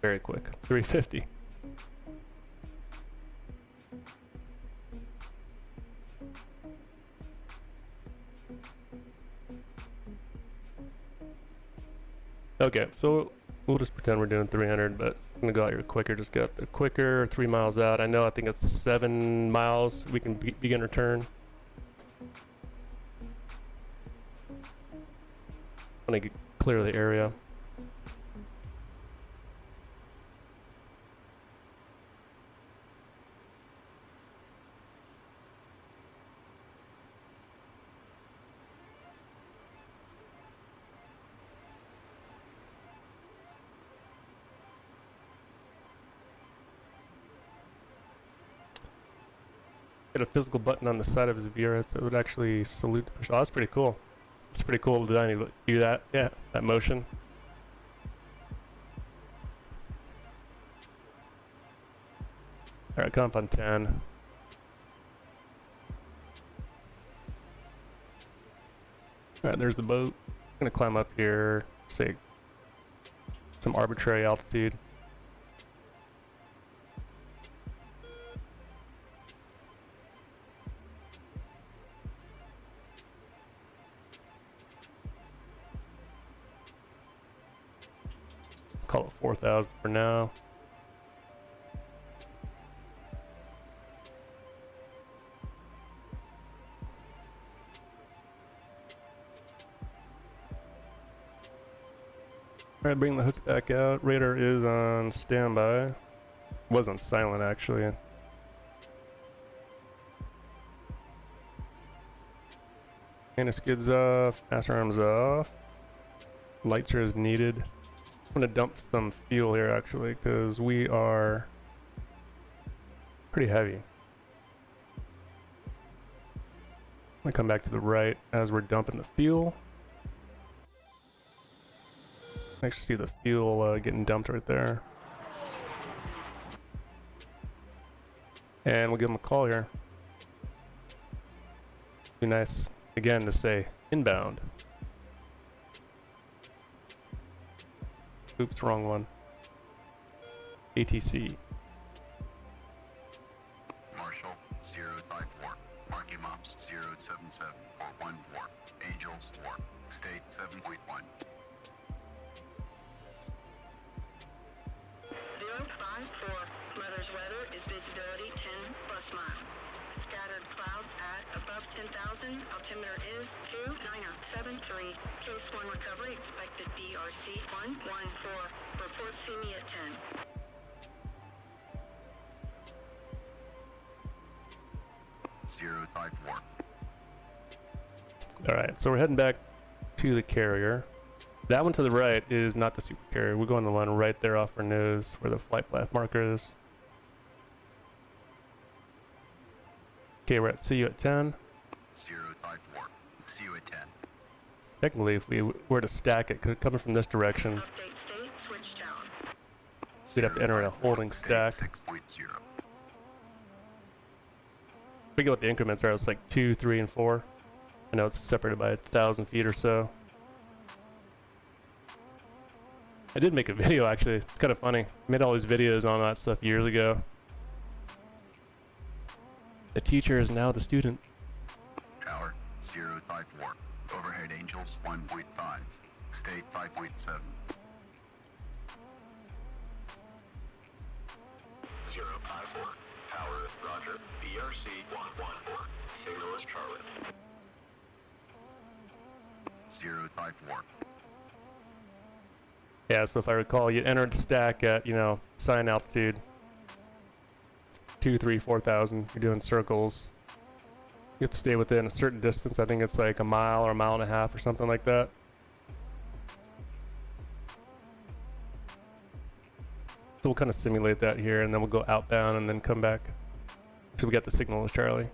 Very quick. 350. Okay, so we'll just pretend we're doing 300, but I'm gonna go out here quicker. Just get up there quicker. 3 miles out. I know. I think it's 7 miles. We can begin return. I want to clear the area. Get a physical button on the side of his VRS that would actually salute the push. Oh, that's pretty cool. It's pretty cool design to do that. Yeah, that motion. Alright, come up on 10. Alright, there's the boat. I'm gonna climb up here, say some arbitrary altitude. Call it 4,000 for now. Alright, bring the hook back out. Radar is on standby. Was on silent actually. Anti skids off, master arms off. Lights are as needed. I'm gonna dump some fuel here actually, because we are pretty heavy. I'm gonna come back to the right as we're dumping the fuel. Actually see the fuel getting dumped right there. And we'll give them a call here. Be nice again to say inbound. Oops, wrong one. ATC. Marshall 054. Marking Mops 077414. Angels 4. State 7.1. 054. Mother's weather is visibility 10 plus mile. Scattered clouds at above 10,000. Altimeter is 29073. Case 1 recovery expected DRC 114. Report see me at 10. Zero type 4. Alright, so we're heading back to the carrier. That one to the right is not the super carrier. We're going the one right there off our nose where the flight path marker is. Okay, we're at see you at 10. Zero type 4. See you at 10. Technically, if we were to stack it, coming from this direction, Update state switched down. we'd have to enter in a holding stack. 6.0. We get what the increments are. It's like 2, 3, and 4. I know it's separated by 1,000 feet or so. I did make a video actually. It's kind of funny. I made all these videos on that stuff years ago. The teacher is now the student. Tower 0 type 4. Overhead Angels 1.5. State 5.7. 054. Tower, roger. BRC 114. Signal is Charlie. 0 type 4. Yeah, so if I recall, you entered the stack at, you know, sign altitude 2, 3, 4,000. You're doing circles. You have to stay within a certain distance. I think it's like a mile or a mile and a half or something like that. So we'll kind of simulate that here, and then we'll go outbound and then come back. So we got the signal as Charlie.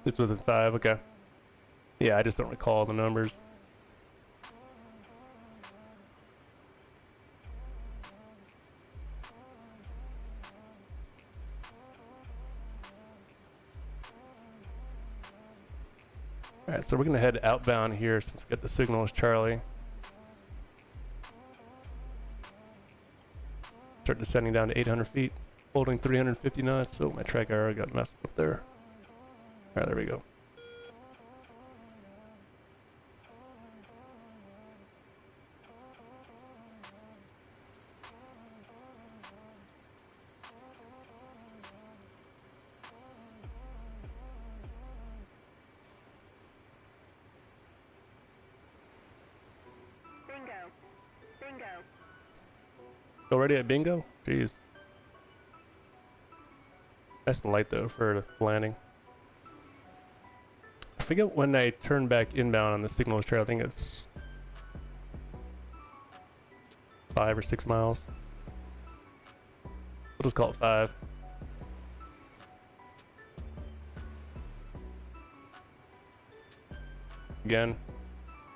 It's within 5, okay. Yeah, I just don't recall the numbers. Alright, so we're gonna head outbound here since we got the signal as Charlie. Start descending down to 800 feet, holding 350 knots. Oh, my track arrow got messed up there. Alright, there we go. Bingo. Bingo. Already at bingo? Jeez. Nice and light though for landing. I forget when I turn back inbound on the signals trail. I think it's 5 or 6 miles. We'll just call it 5. Again,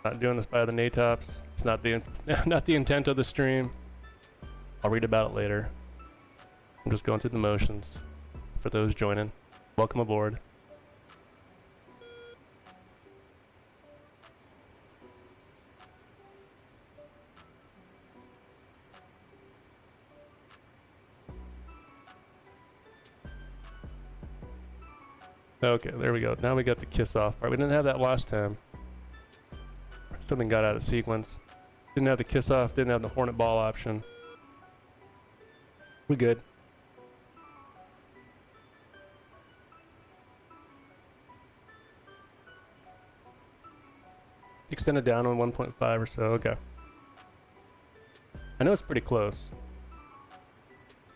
not doing this by the NATOPS. It's not the not the intent of the stream. I'll read about it later. I'm just going through the motions. For those joining, welcome aboard. Okay, there we go. Now we got the kiss off part. We didn't have that last time. Something got out of sequence. Didn't have the kiss off, didn't have the hornet ball option. We good. Extended down on 1.5 or so, okay. I know it's pretty close.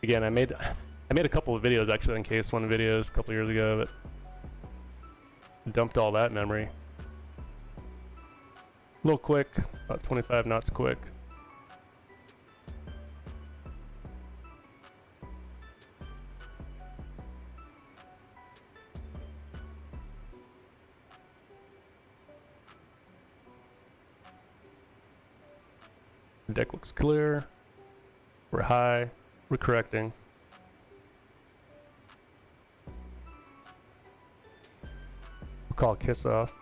Again, I made a couple of videos actually on Case 1 videos a couple years ago, but dumped all that memory. A little quick, about 25 knots quick. The deck looks clear. We're high. We're correcting. We'll call kiss off.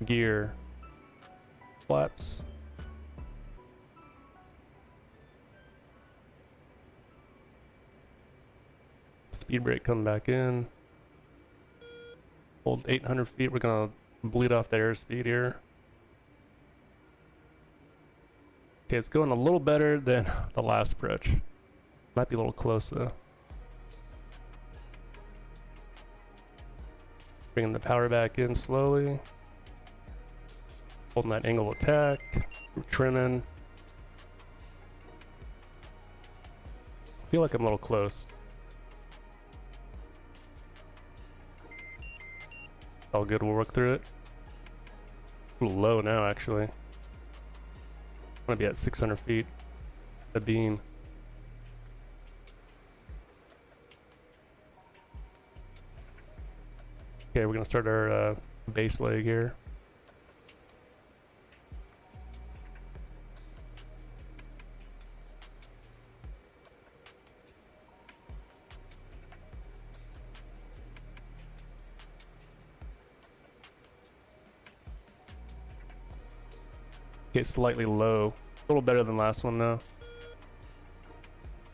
Gear. Flaps. Speed brake coming back in. Hold 800 feet. We're gonna bleed off the airspeed here. Okay, it's going a little better than the last approach. Might be a little close though. Bringing the power back in slowly. Holding that angle of attack. We're trimming. I feel like I'm a little close. All good, we'll work through it. A little low now, actually. I'm gonna be at 600 feet. The beam. Okay, we're gonna start our base leg here. Get slightly low. A little better than last one though.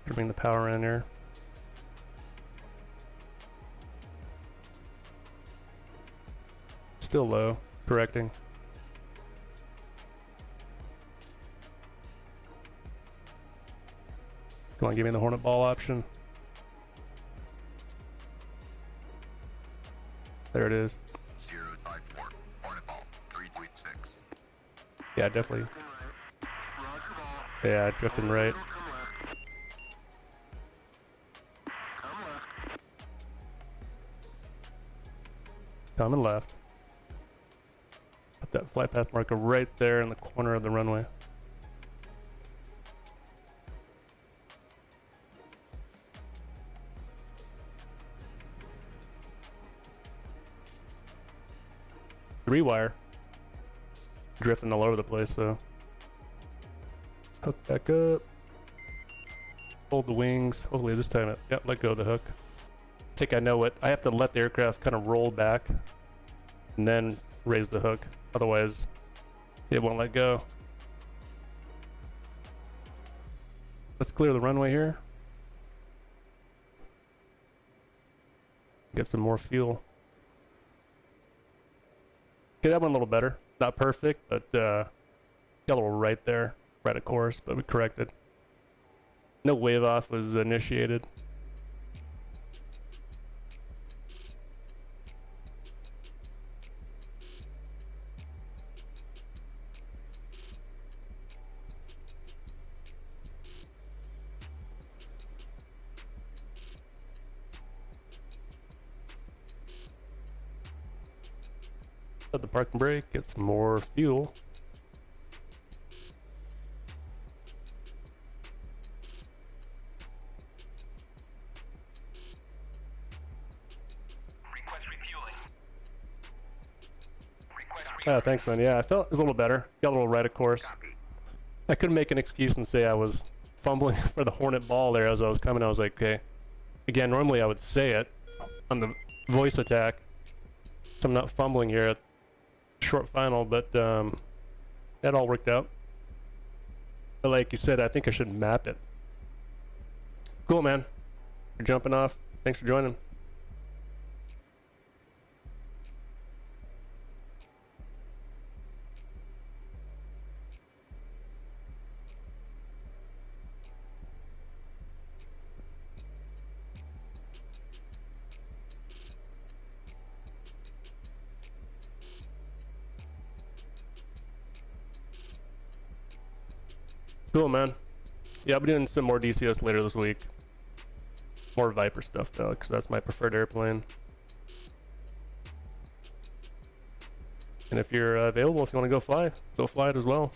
Bring the power in here. Still low. Correcting. Come on, give me the hornet ball option. There it is. 054. Hornet ball. 3.6. Yeah, definitely. Yeah, drifting right. Coming left. Put that flight path marker right there in the corner of the runway. Three wire. Drifting all over the place though. Hook back up. Hold the wings. Hopefully this time yep, let go of the hook. I think I know what. I have to let the aircraft kind of roll back and then raise the hook. Otherwise, it won't let go. Let's clear the runway here. Get some more fuel. Okay, that went a little better. Not perfect, but got a little right there. Right of course, but we corrected. No wave off was initiated. At the parking brake, get some more fuel. Request refueling. Thanks, man. Yeah, I felt it was a little better. Got a little red, of course. Copy. I couldn't make an excuse and say I was fumbling for the Hornet ball there as I was coming. I was like, okay. Again, normally I would say it on the voice attack. So I'm not fumbling here at short final, but that all worked out. But like you said, I think I should map it. Cool, man. You're jumping off. Thanks for joining. Cool, man. Yeah, I'll be doing some more DCS later this week. More Viper stuff, though, because that's my preferred airplane. And if you're available, if you want to go fly it as well.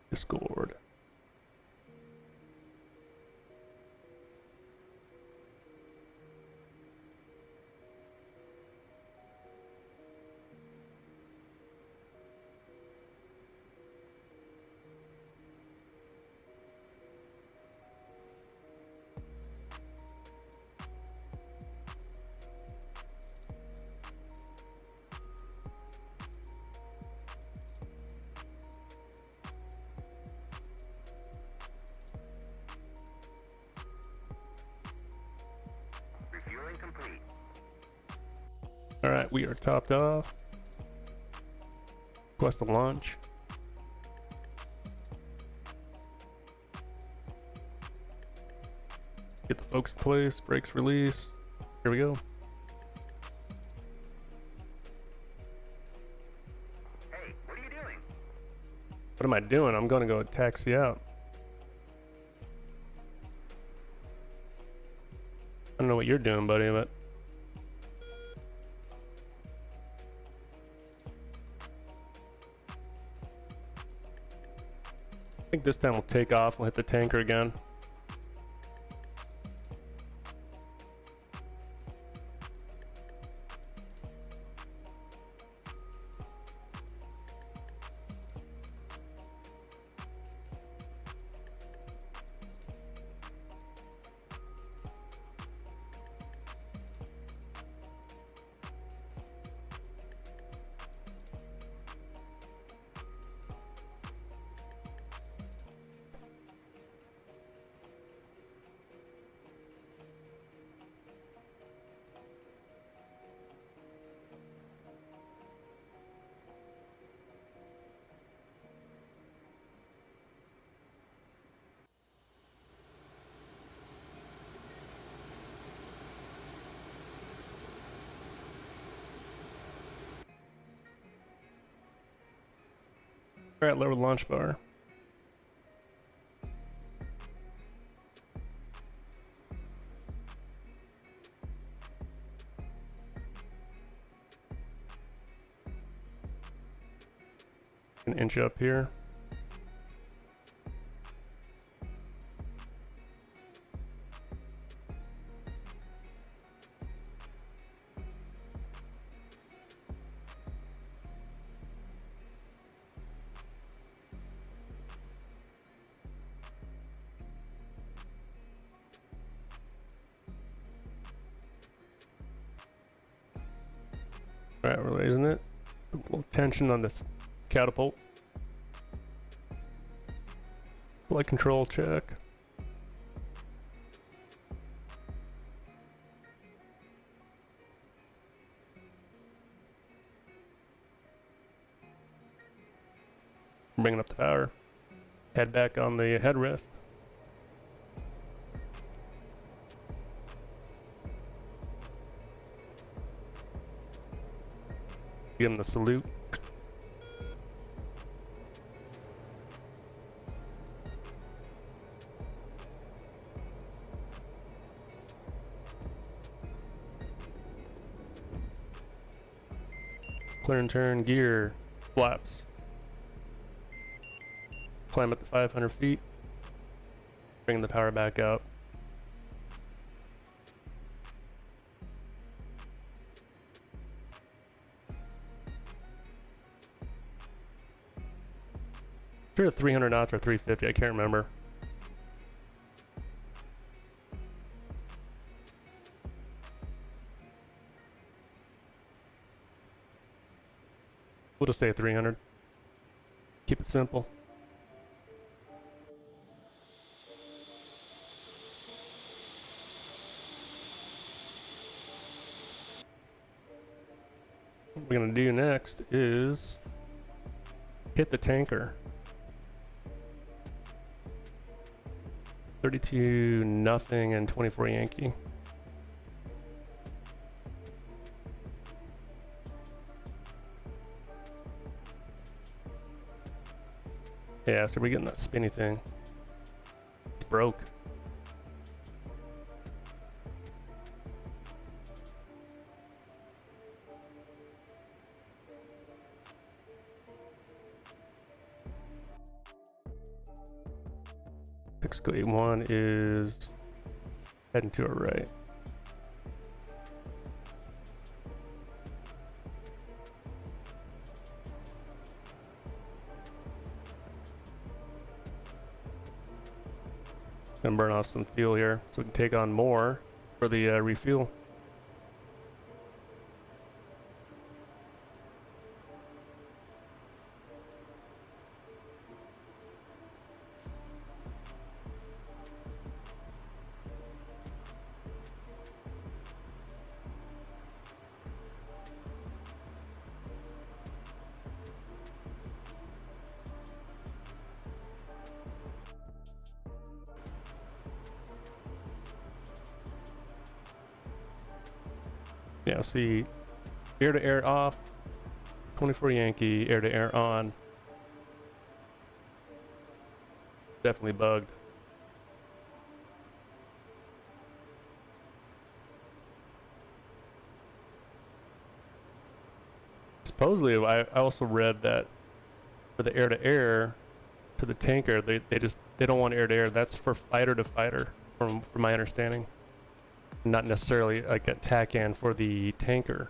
Discord. Refueling complete. Alright, we are topped off. Request the launch. Get the folks in place, brakes release. Here we go. Hey, what are you doing? What am I doing? I'm gonna go taxi out. I don't know what you're doing, buddy, but I think this time we'll take off. We'll hit the tanker again. Alright, lower the launch bar. An inch up here. Alright, we're raising it. A little tension on this catapult. Flight control check. Bringing up the power. Head back on the headrest. Give him the salute. Clear and turn, gear, flaps. Climb up to 500 feet. Bring the power back up. Sure, 300 knots or 350, I can't remember. We'll just say 300. Keep it simple. What we're gonna do next is hit the tanker. 32 nothing and 24 Yankee. Yeah, so we're getting that spinny thing. It's broke. Exclave 1 is heading to our right. Gonna burn off some fuel here so we can take on more for the refuel. Yeah, see, air to air off, 24 Yankee, air to air on. Definitely bugged. Supposedly, I also read that for the air to air to the tanker, they don't want air to air. That's for fighter to fighter, from my understanding. Not necessarily like a TACAN for the tanker.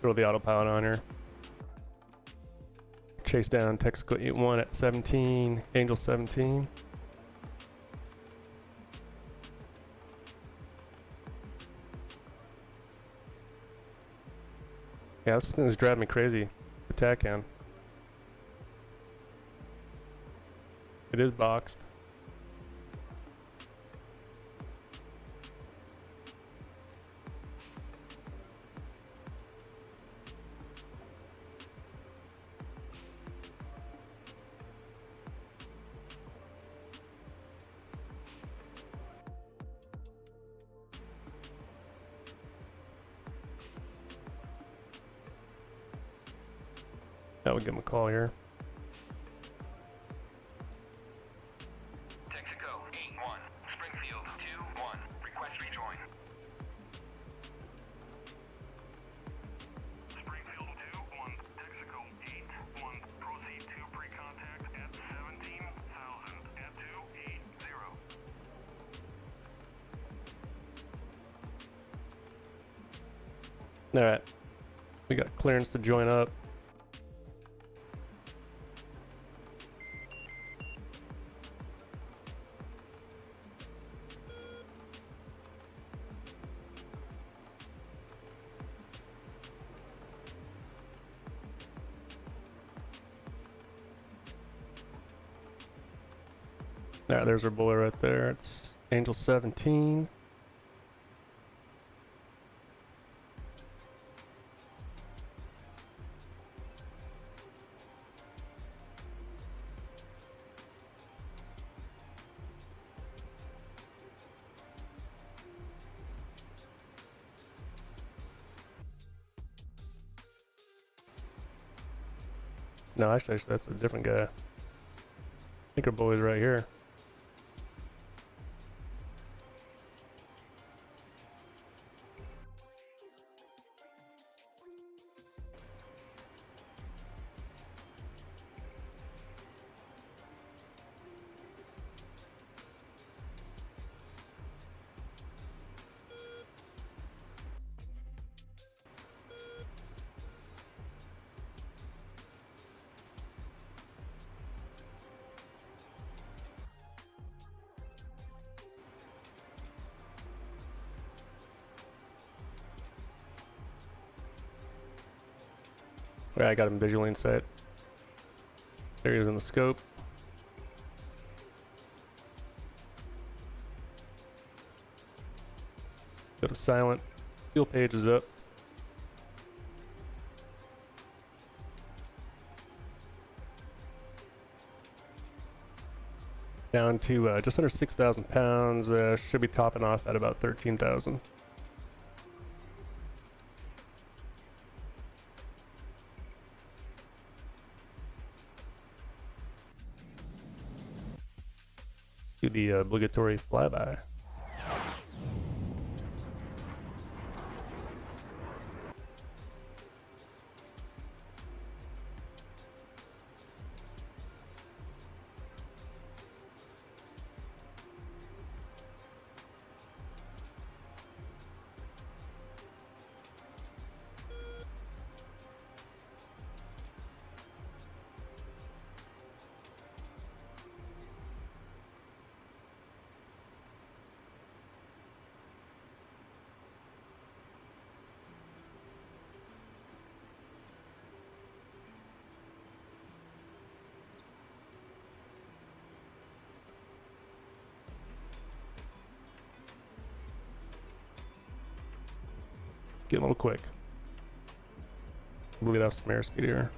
Throw the autopilot on here. Chase down Texaco 81 at 17, Angel 17. Yeah, this thing is driving me crazy. The TACAN. It is boxed. That would give him a call here. Texaco 8-1, Springfield 2-1, request rejoin. Springfield 2-1, Texaco 8-1, proceed to pre-contact at 17,000 at 280. Alright. We got clearance to join up. Alright, there's our boiler right there. It's Angel 17. No, actually, that's a different guy. I think our boy's right here. Yeah, I got him visually in sight. There he is in the scope. Go to silent. Fuel page is up. Down to just under 6,000 pounds. Should be topping off at about 13,000. Do the obligatory flyby. Get a little quick. We'll get off some airspeed here.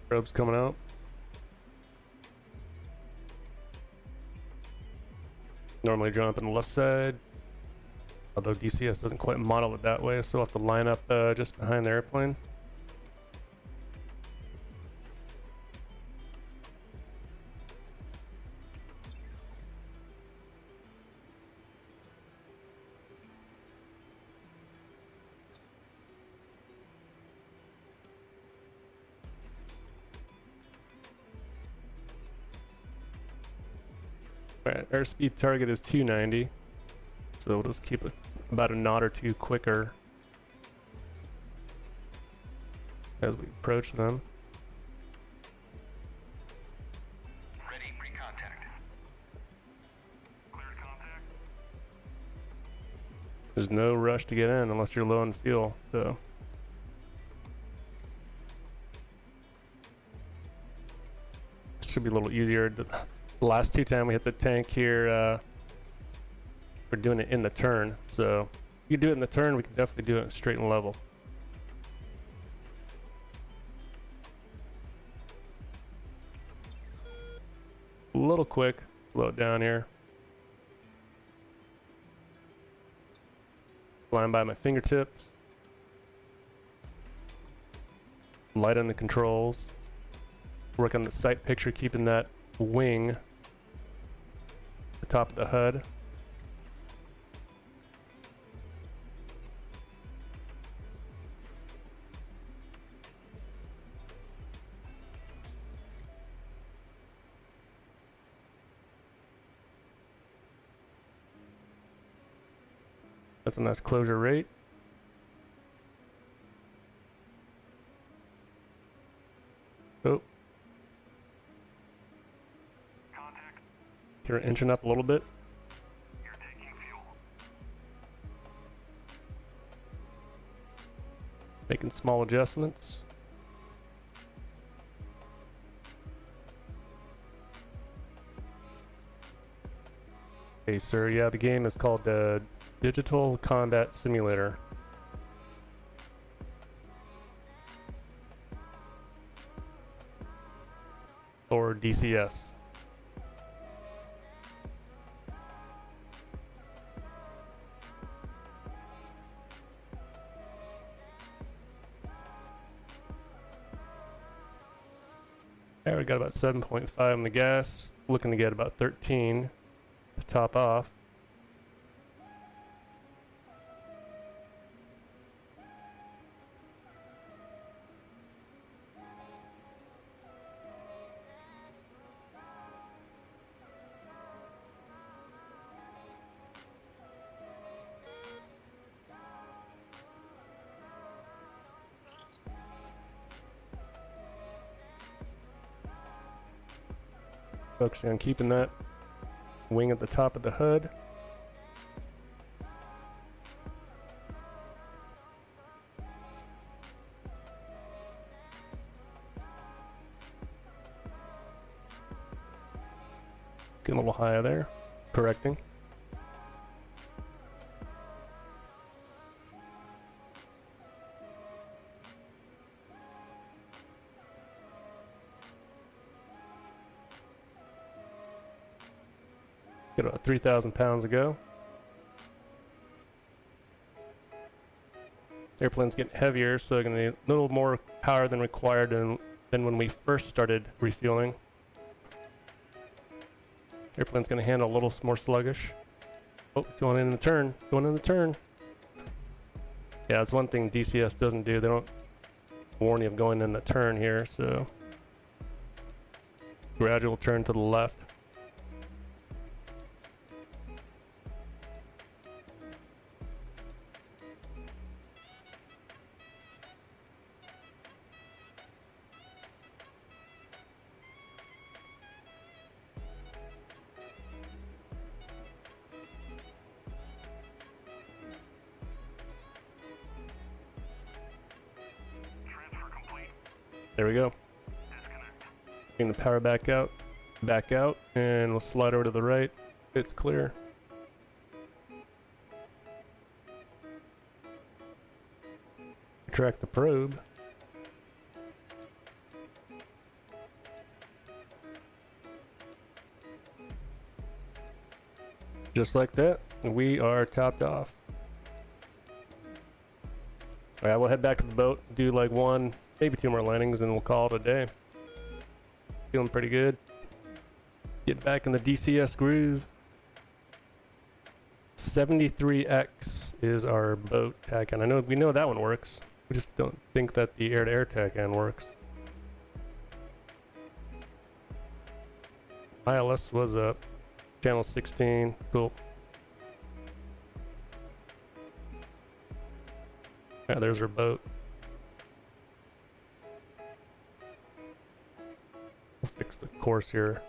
Probe's coming out. Normally drawn up on the left side, although DCS doesn't quite model it that way, so I'll have to line up just behind the airplane. Alright, airspeed target is 290, so we'll just keep it about a knot or two quicker as we approach them. Ready, pre-contact. Cleared contact. There's no rush to get in unless you're low on fuel, so. Should be a little easier. The last two times we hit the tank here, we're doing it in the turn, so if you do it in the turn, we can definitely do it straight and level. A little quick, slow it down here. Flying by my fingertips. Light on the controls. Work on the sight picture, keeping that wing at the top of the HUD. That's a nice closure rate. Oh, Get our engine up a little bit. You're taking fuel. Making small adjustments. Okay, sir. Yeah, the game is called Digital Combat Simulator. Or DCS. There, we got about 7.5 on the gas. Looking to get about 13 to top off. Focusing on keeping that wing at the top of the hood. Getting a little higher there. Correcting. Get about 3,000 pounds to go. Airplane's getting heavier, so they're going to need a little more power than required than when we first started refueling. Airplane's going to handle a little more sluggish. Oh, it's going in the turn. Going in the turn. Yeah, that's one thing DCS doesn't do. They don't warn you of going in the turn here, so gradual turn to the left. Transfer complete. There we go. Disconnect. Bring the power back out, and we'll slide over to the right. It's clear. Retract the probe. Just like that, we are topped off. Alright, we'll head back to the boat, do like one, maybe two more landings, and we'll call it a day. Feeling pretty good. Get back in the DCS groove. 73X is our boat TACAN. We know that one works. We just don't think that the air-to-air TACAN works. ILS was up. Channel 16. Cool. Yeah, there's our boat. We'll fix the course here.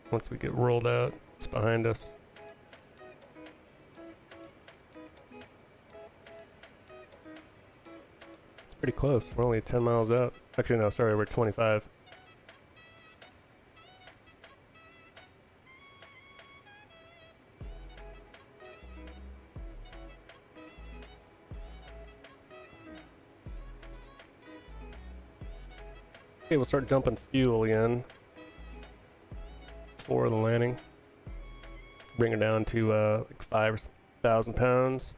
Once we get rolled out, it's behind us. It's pretty close. We're only 10 miles out. Actually, no, sorry, we're 25. Okay, we'll start dumping fuel again for the landing. Bring her down to like 5,000 pounds.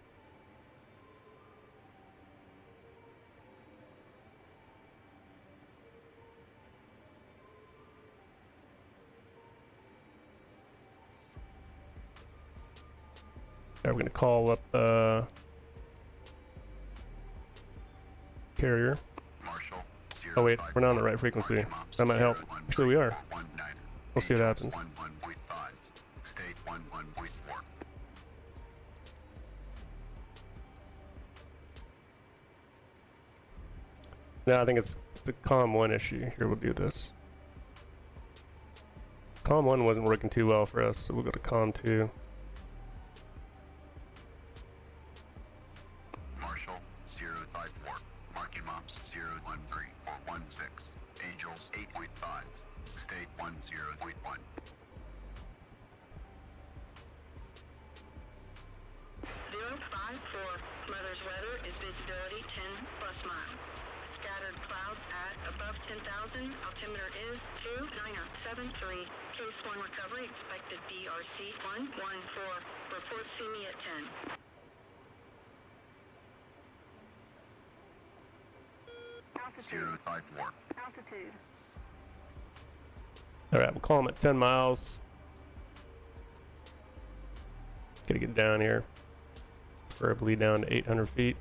Now we're gonna call up carrier. Marshall, Oh wait, we're not on the right frequency. That might help. Actually, we are. 19. We'll see what happens. 11.5. State 11.4. No, I think it's a COM 1 issue. Here, we'll do this. Comm 1 wasn't working too well for us, so we'll go to Comm 2. Marshall 054. Marking maps 013-416. Angels 8.5. State 10.1. 054. Mother's weather is visibility 10 plus mile. Scattered clouds at above 10,000. Altimeter is 29073. Case 1 recovery expected DRC 114. Report see me at 10. Altitude. 054. Altitude. Alright, we'll call them at 10 miles. Gotta get down here. Preferably down to 800 feet.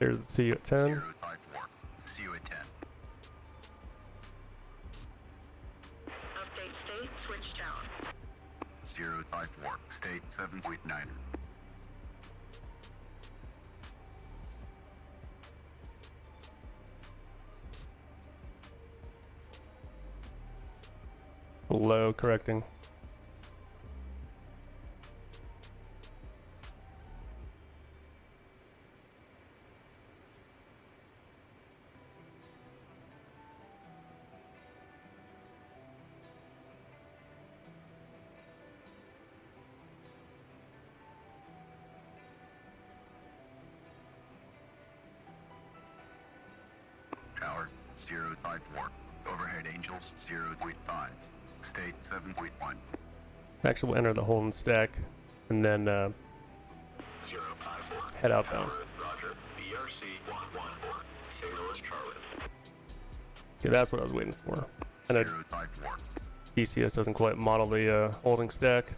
There's the see you at 10. 054. See you at 10. Update state. Switch tower. 054. State 7.9. Low, correcting. Tower 054. Overhead Angels 0.5. State 7.1. Actually, we'll enter the Holden stack and then 054. head outbound. Roger. BRC 114. Signal is Charlie. Okay, that's what I was waiting for. I know 054. DCS doesn't quite model the holding stack.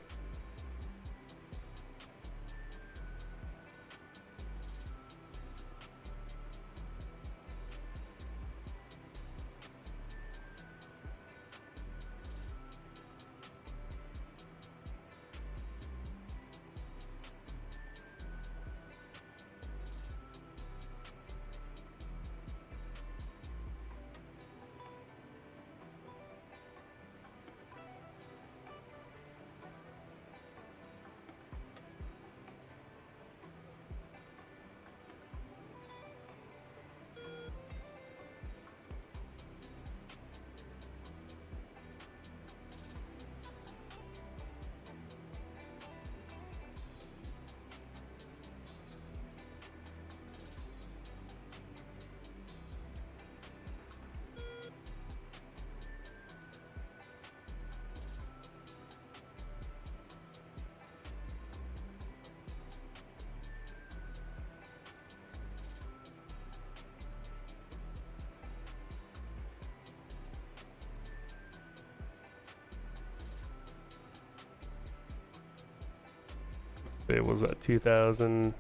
It was at 2,000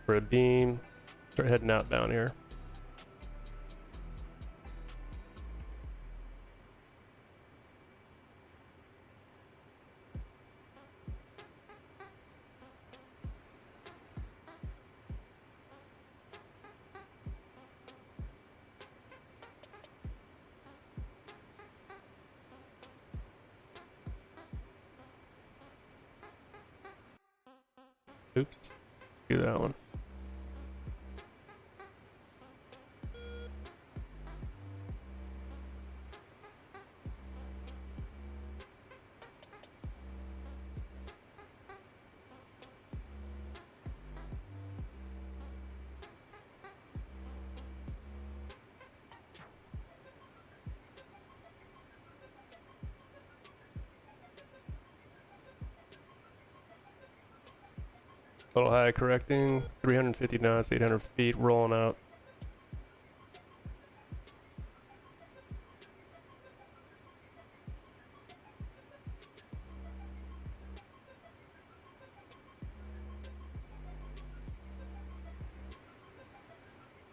for a beam. Start heading outbound here. Oops. Do that one. Total high correcting, 350 knots, 800 feet, rolling out.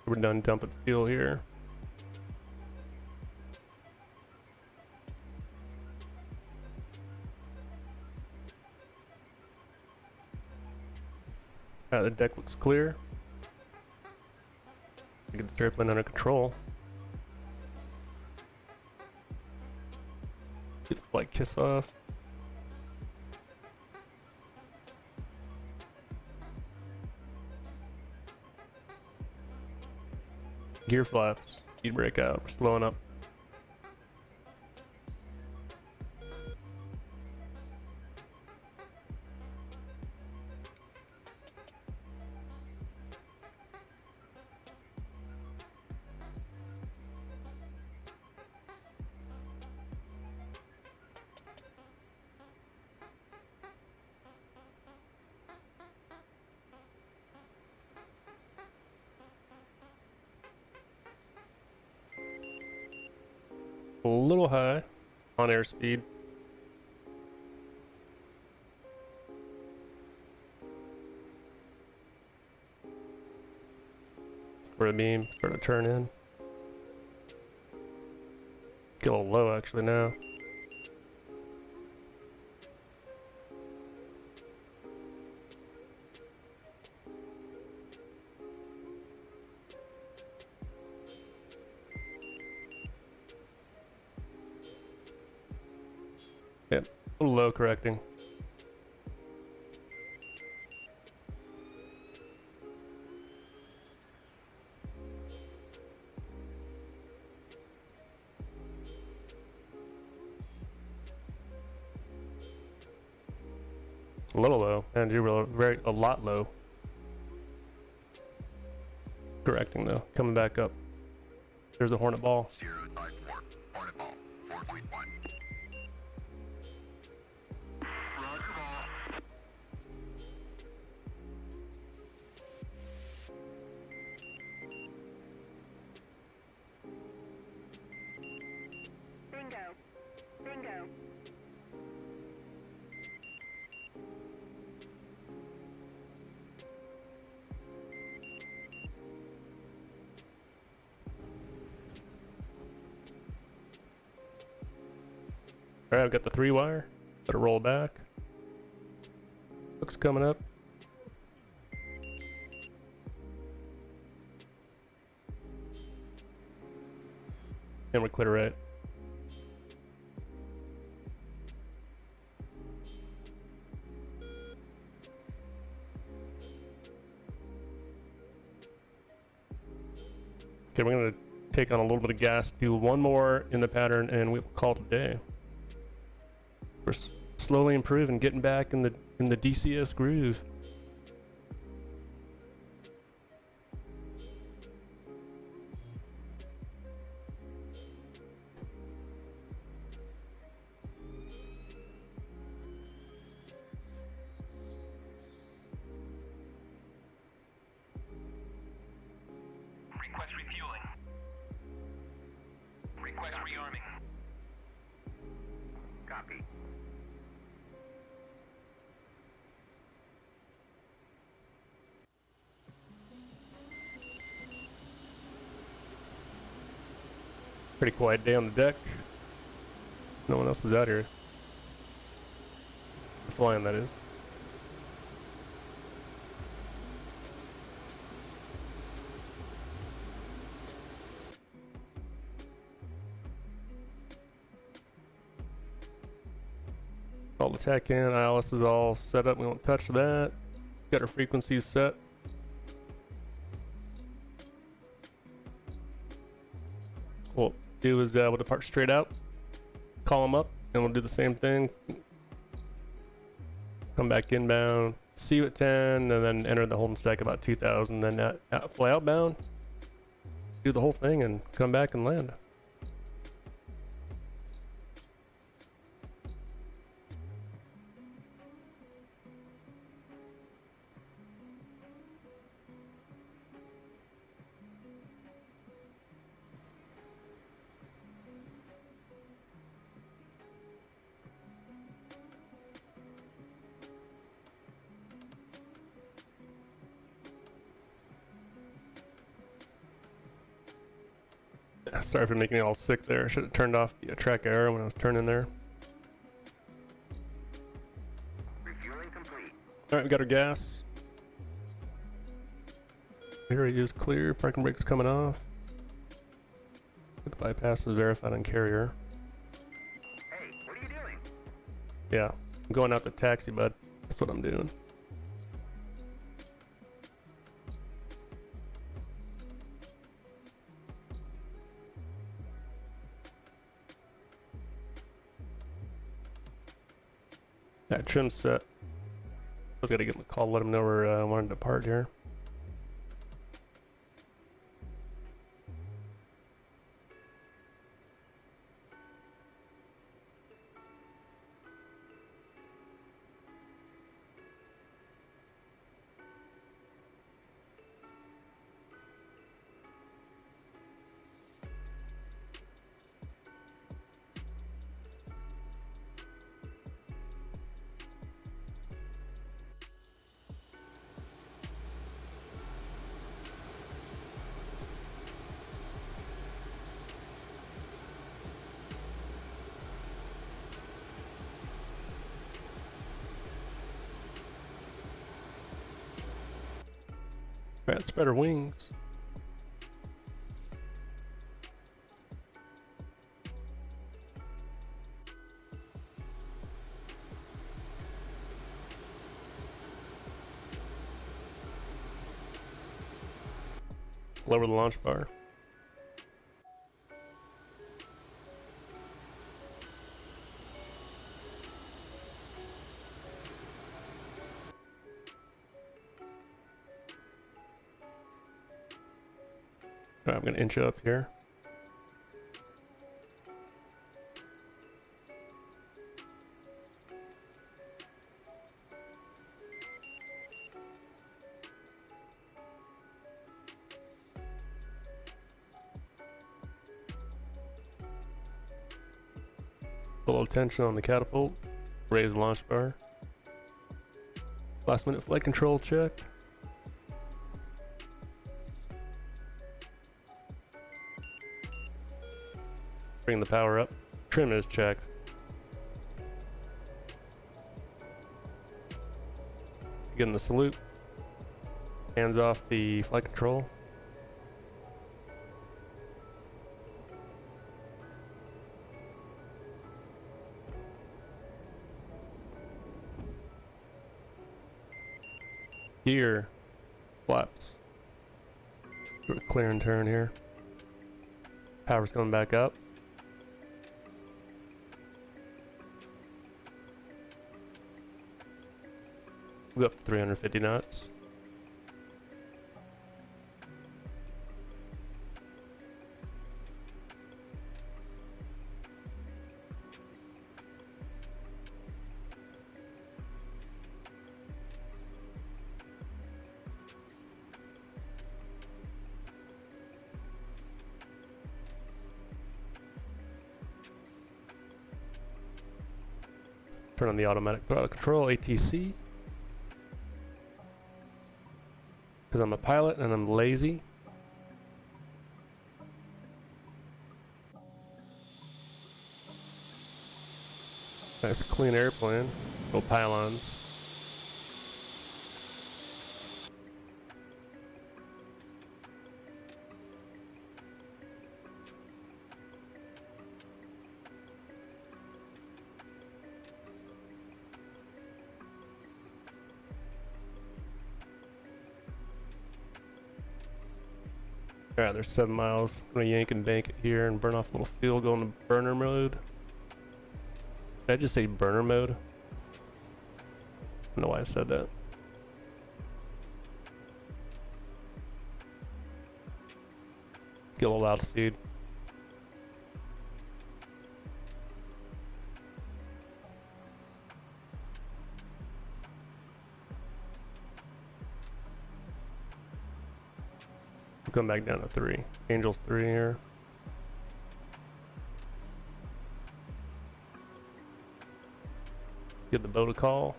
We're done dumping fuel here. The deck looks clear. Get the turbulent under control. Get the flight kiss off. Gear flaps. Speed brake out. We're slowing up. A little high on airspeed. For a beam, start to turn in. Get a little low actually now. Yep, a little low correcting. A little low, and you're a lot low. Correcting though, coming back up. There's a Hornet ball. 054. Hornet ball. 4.1. Roger ball. Bingo. Bingo. Alright, I've got the 3-wire. Better roll back. Looks coming up. And we're clear right. Okay, we're gonna take on a little bit of gas, do one more in the pattern, and we'll call it a day. We're slowly improving, getting back in the DCS groove. Request refueling. Request rearming. Copy. Pretty quiet day on the deck. No one else is out here. Flying, that is. All the tech in, ILS is all set up, we won't touch that. Got our frequencies set. What we'll do is we'll depart straight out, call them up, and we'll do the same thing. Come back inbound, see you at 10, and then enter the holding stack about 2,000, then fly outbound, do the whole thing, and come back and land. Sorry for making me all sick there. I should have turned off the track arrow when I was turning there. Refueling complete. Alright, we got our gas. Area is clear. Parking brake's coming off. Quick bypass is verified on carrier. Hey, what are you doing? Yeah, I'm going out to taxi, bud. That's what I'm doing. That trim's set. I was gotta give him a call, let him know we're wanting to depart here. Right, spread her wings. Lower the launch bar. Alright, I'm gonna inch up here. A little tension on the catapult. Raise the launch bar. Last minute flight control check. Bring the power up. Trim is checked. Getting the salute. Hands off the flight control. Gear. Flaps. Clear and turn here. Power's coming back up. We'll go up to 350 knots. Turn on the automatic throttle control, ATC. Because I'm a pilot and I'm lazy. Nice clean airplane. No pylons. Alright, there's 7 miles. I'm gonna yank and bank it here and burn off a little fuel, go into burner mode. Did I just say burner mode? I don't know why I said that. Get a little altitude. We'll come back down to 3. Angels 3 here. Give the boat a call.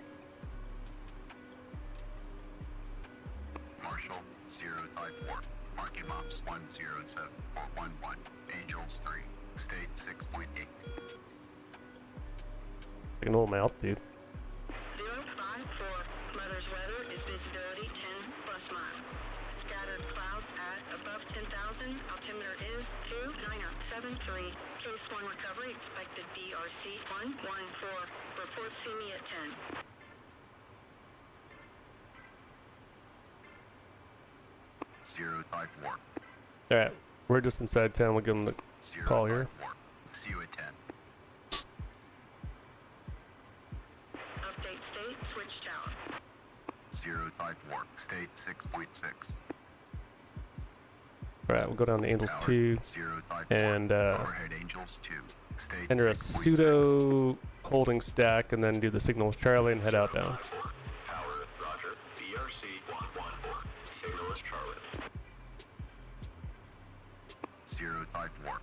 Marshall 054. Marking ops 107411. Angels 3. State 6.8. I can hold my altitude. 054. Mother's weather is visibility 10 plus mile. Scattered clouds 3. Case 1 recovery, expected DRC 114. Report see me at 10. Zero five four. Alright, we're just inside town. We'll give them the Zero call five here. four. See you at 10. Update state, switched out. 054. State 6.6. Alright, we'll go down to Angels Tower 2 054. and Overhead Angels 2. State enter a 6.6. pseudo holding stack and then do the signal with Charlie and head outbound. Tower, roger. BRC 114. Signal is Charlie. 054.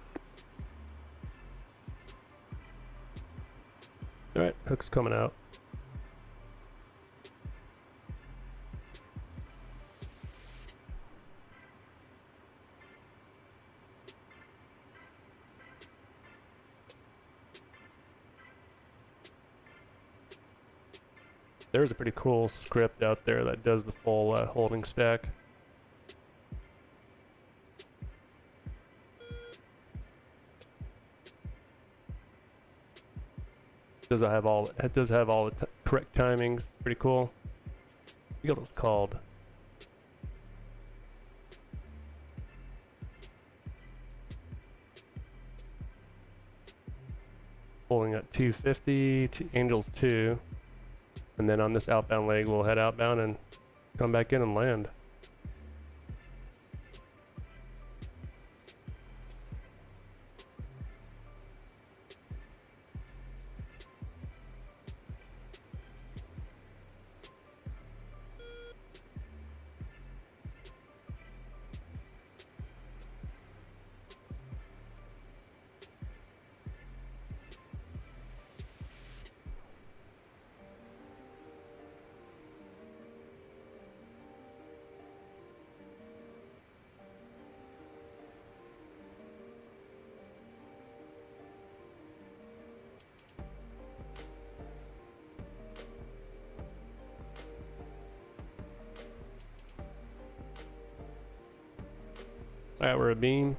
Alright, hook's coming out. There's a pretty cool script out there that does the full holding stack. It does have all the correct timings. Pretty cool. I forget what it's called. Pulling at 250 to Angels 2. And then on this outbound leg, we'll head outbound and come back in and land. Alright, we're a beam.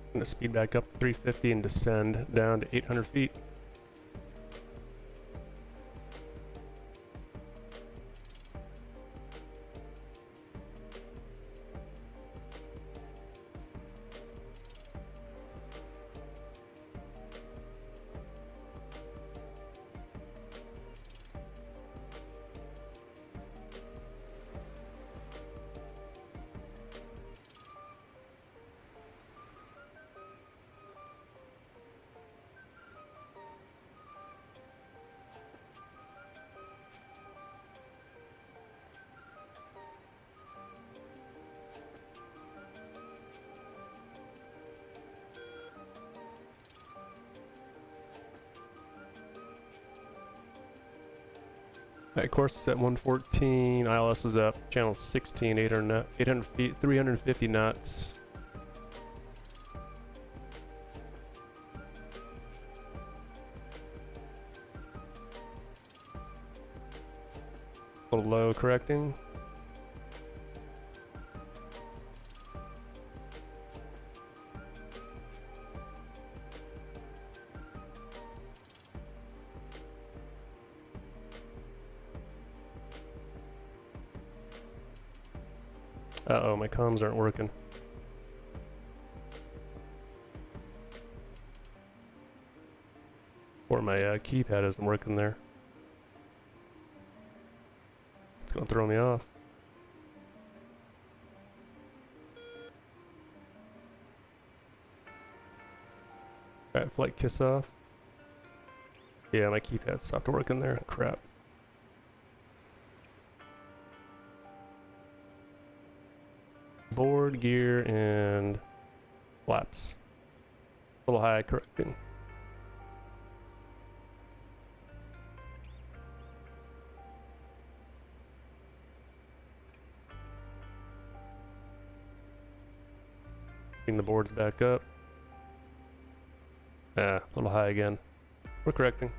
I'm gonna speed back up to 350 and descend down to 800 feet. Alright, course is at 114, ILS is up, channel 16, 800 feet, 350 knots. A little low correcting. Uh-oh, my comms aren't working. Or my keypad isn't working there. It's gonna throw me off. Alright, flight kiss off. Yeah, my keypad stopped working there. Crap. Board, gear, and flaps. A little high correcting. Bring the boards back up. Ah, a little high again. We're correcting.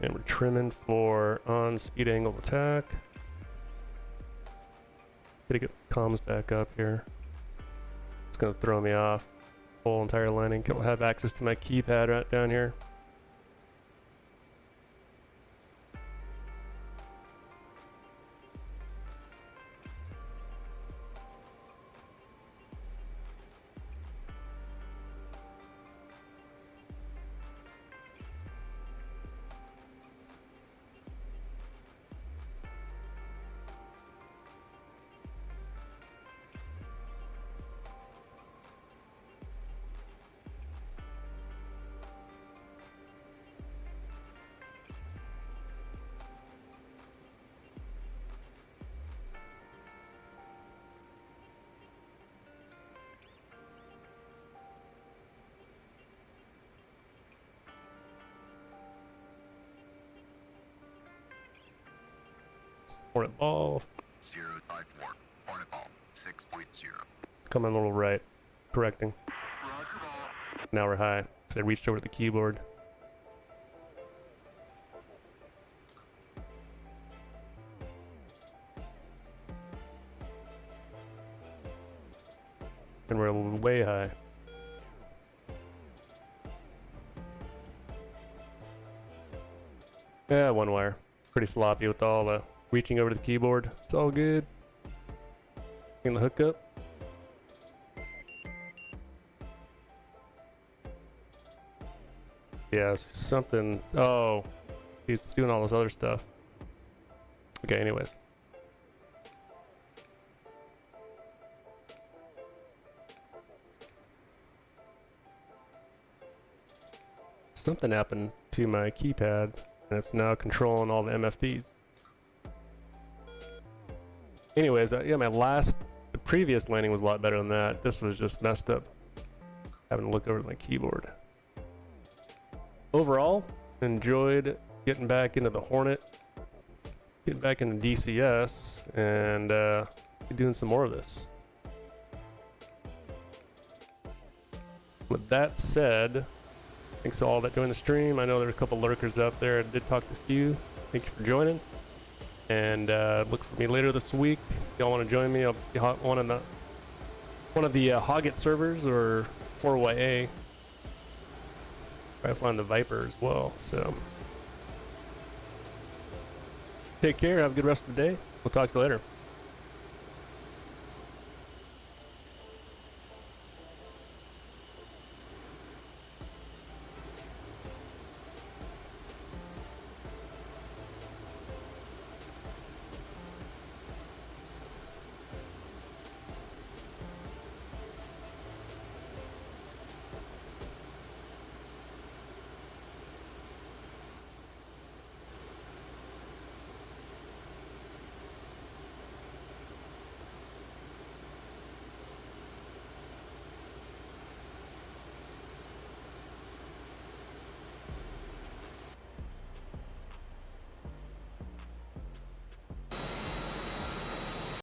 And we're trimming for on speed angle of attack. Gotta get comms back up here. It's gonna throw me off. Whole entire landing. I'll have access to my keypad right down here. Hornet ball. 054. Hornet ball. 6.0. Coming a little right. Correcting. Now we're high. Because I reached over to the keyboard. And we're way high. Yeah, one wire. Pretty sloppy with all the reaching over to the keyboard. It's all good. Getting the hookup. Yeah, something. Oh, it's doing all this other stuff. Okay, anyways. Something happened to my keypad, and it's now controlling all the MFDs. Anyways, yeah, the previous landing was a lot better than that. This was just messed up. Having to look over at my keyboard. Overall, enjoyed getting back into the Hornet, getting back into DCS, and doing some more of this. With that said, thanks to all that joined the stream. I know there were a couple lurkers out there. I did talk to a few. Thank you for joining. And look for me later this week. If y'all want to join me, I'll be one of the Hoggit servers or 4YA. Try to find the Viper as well. So take care. Have a good rest of the day. We'll talk to you later.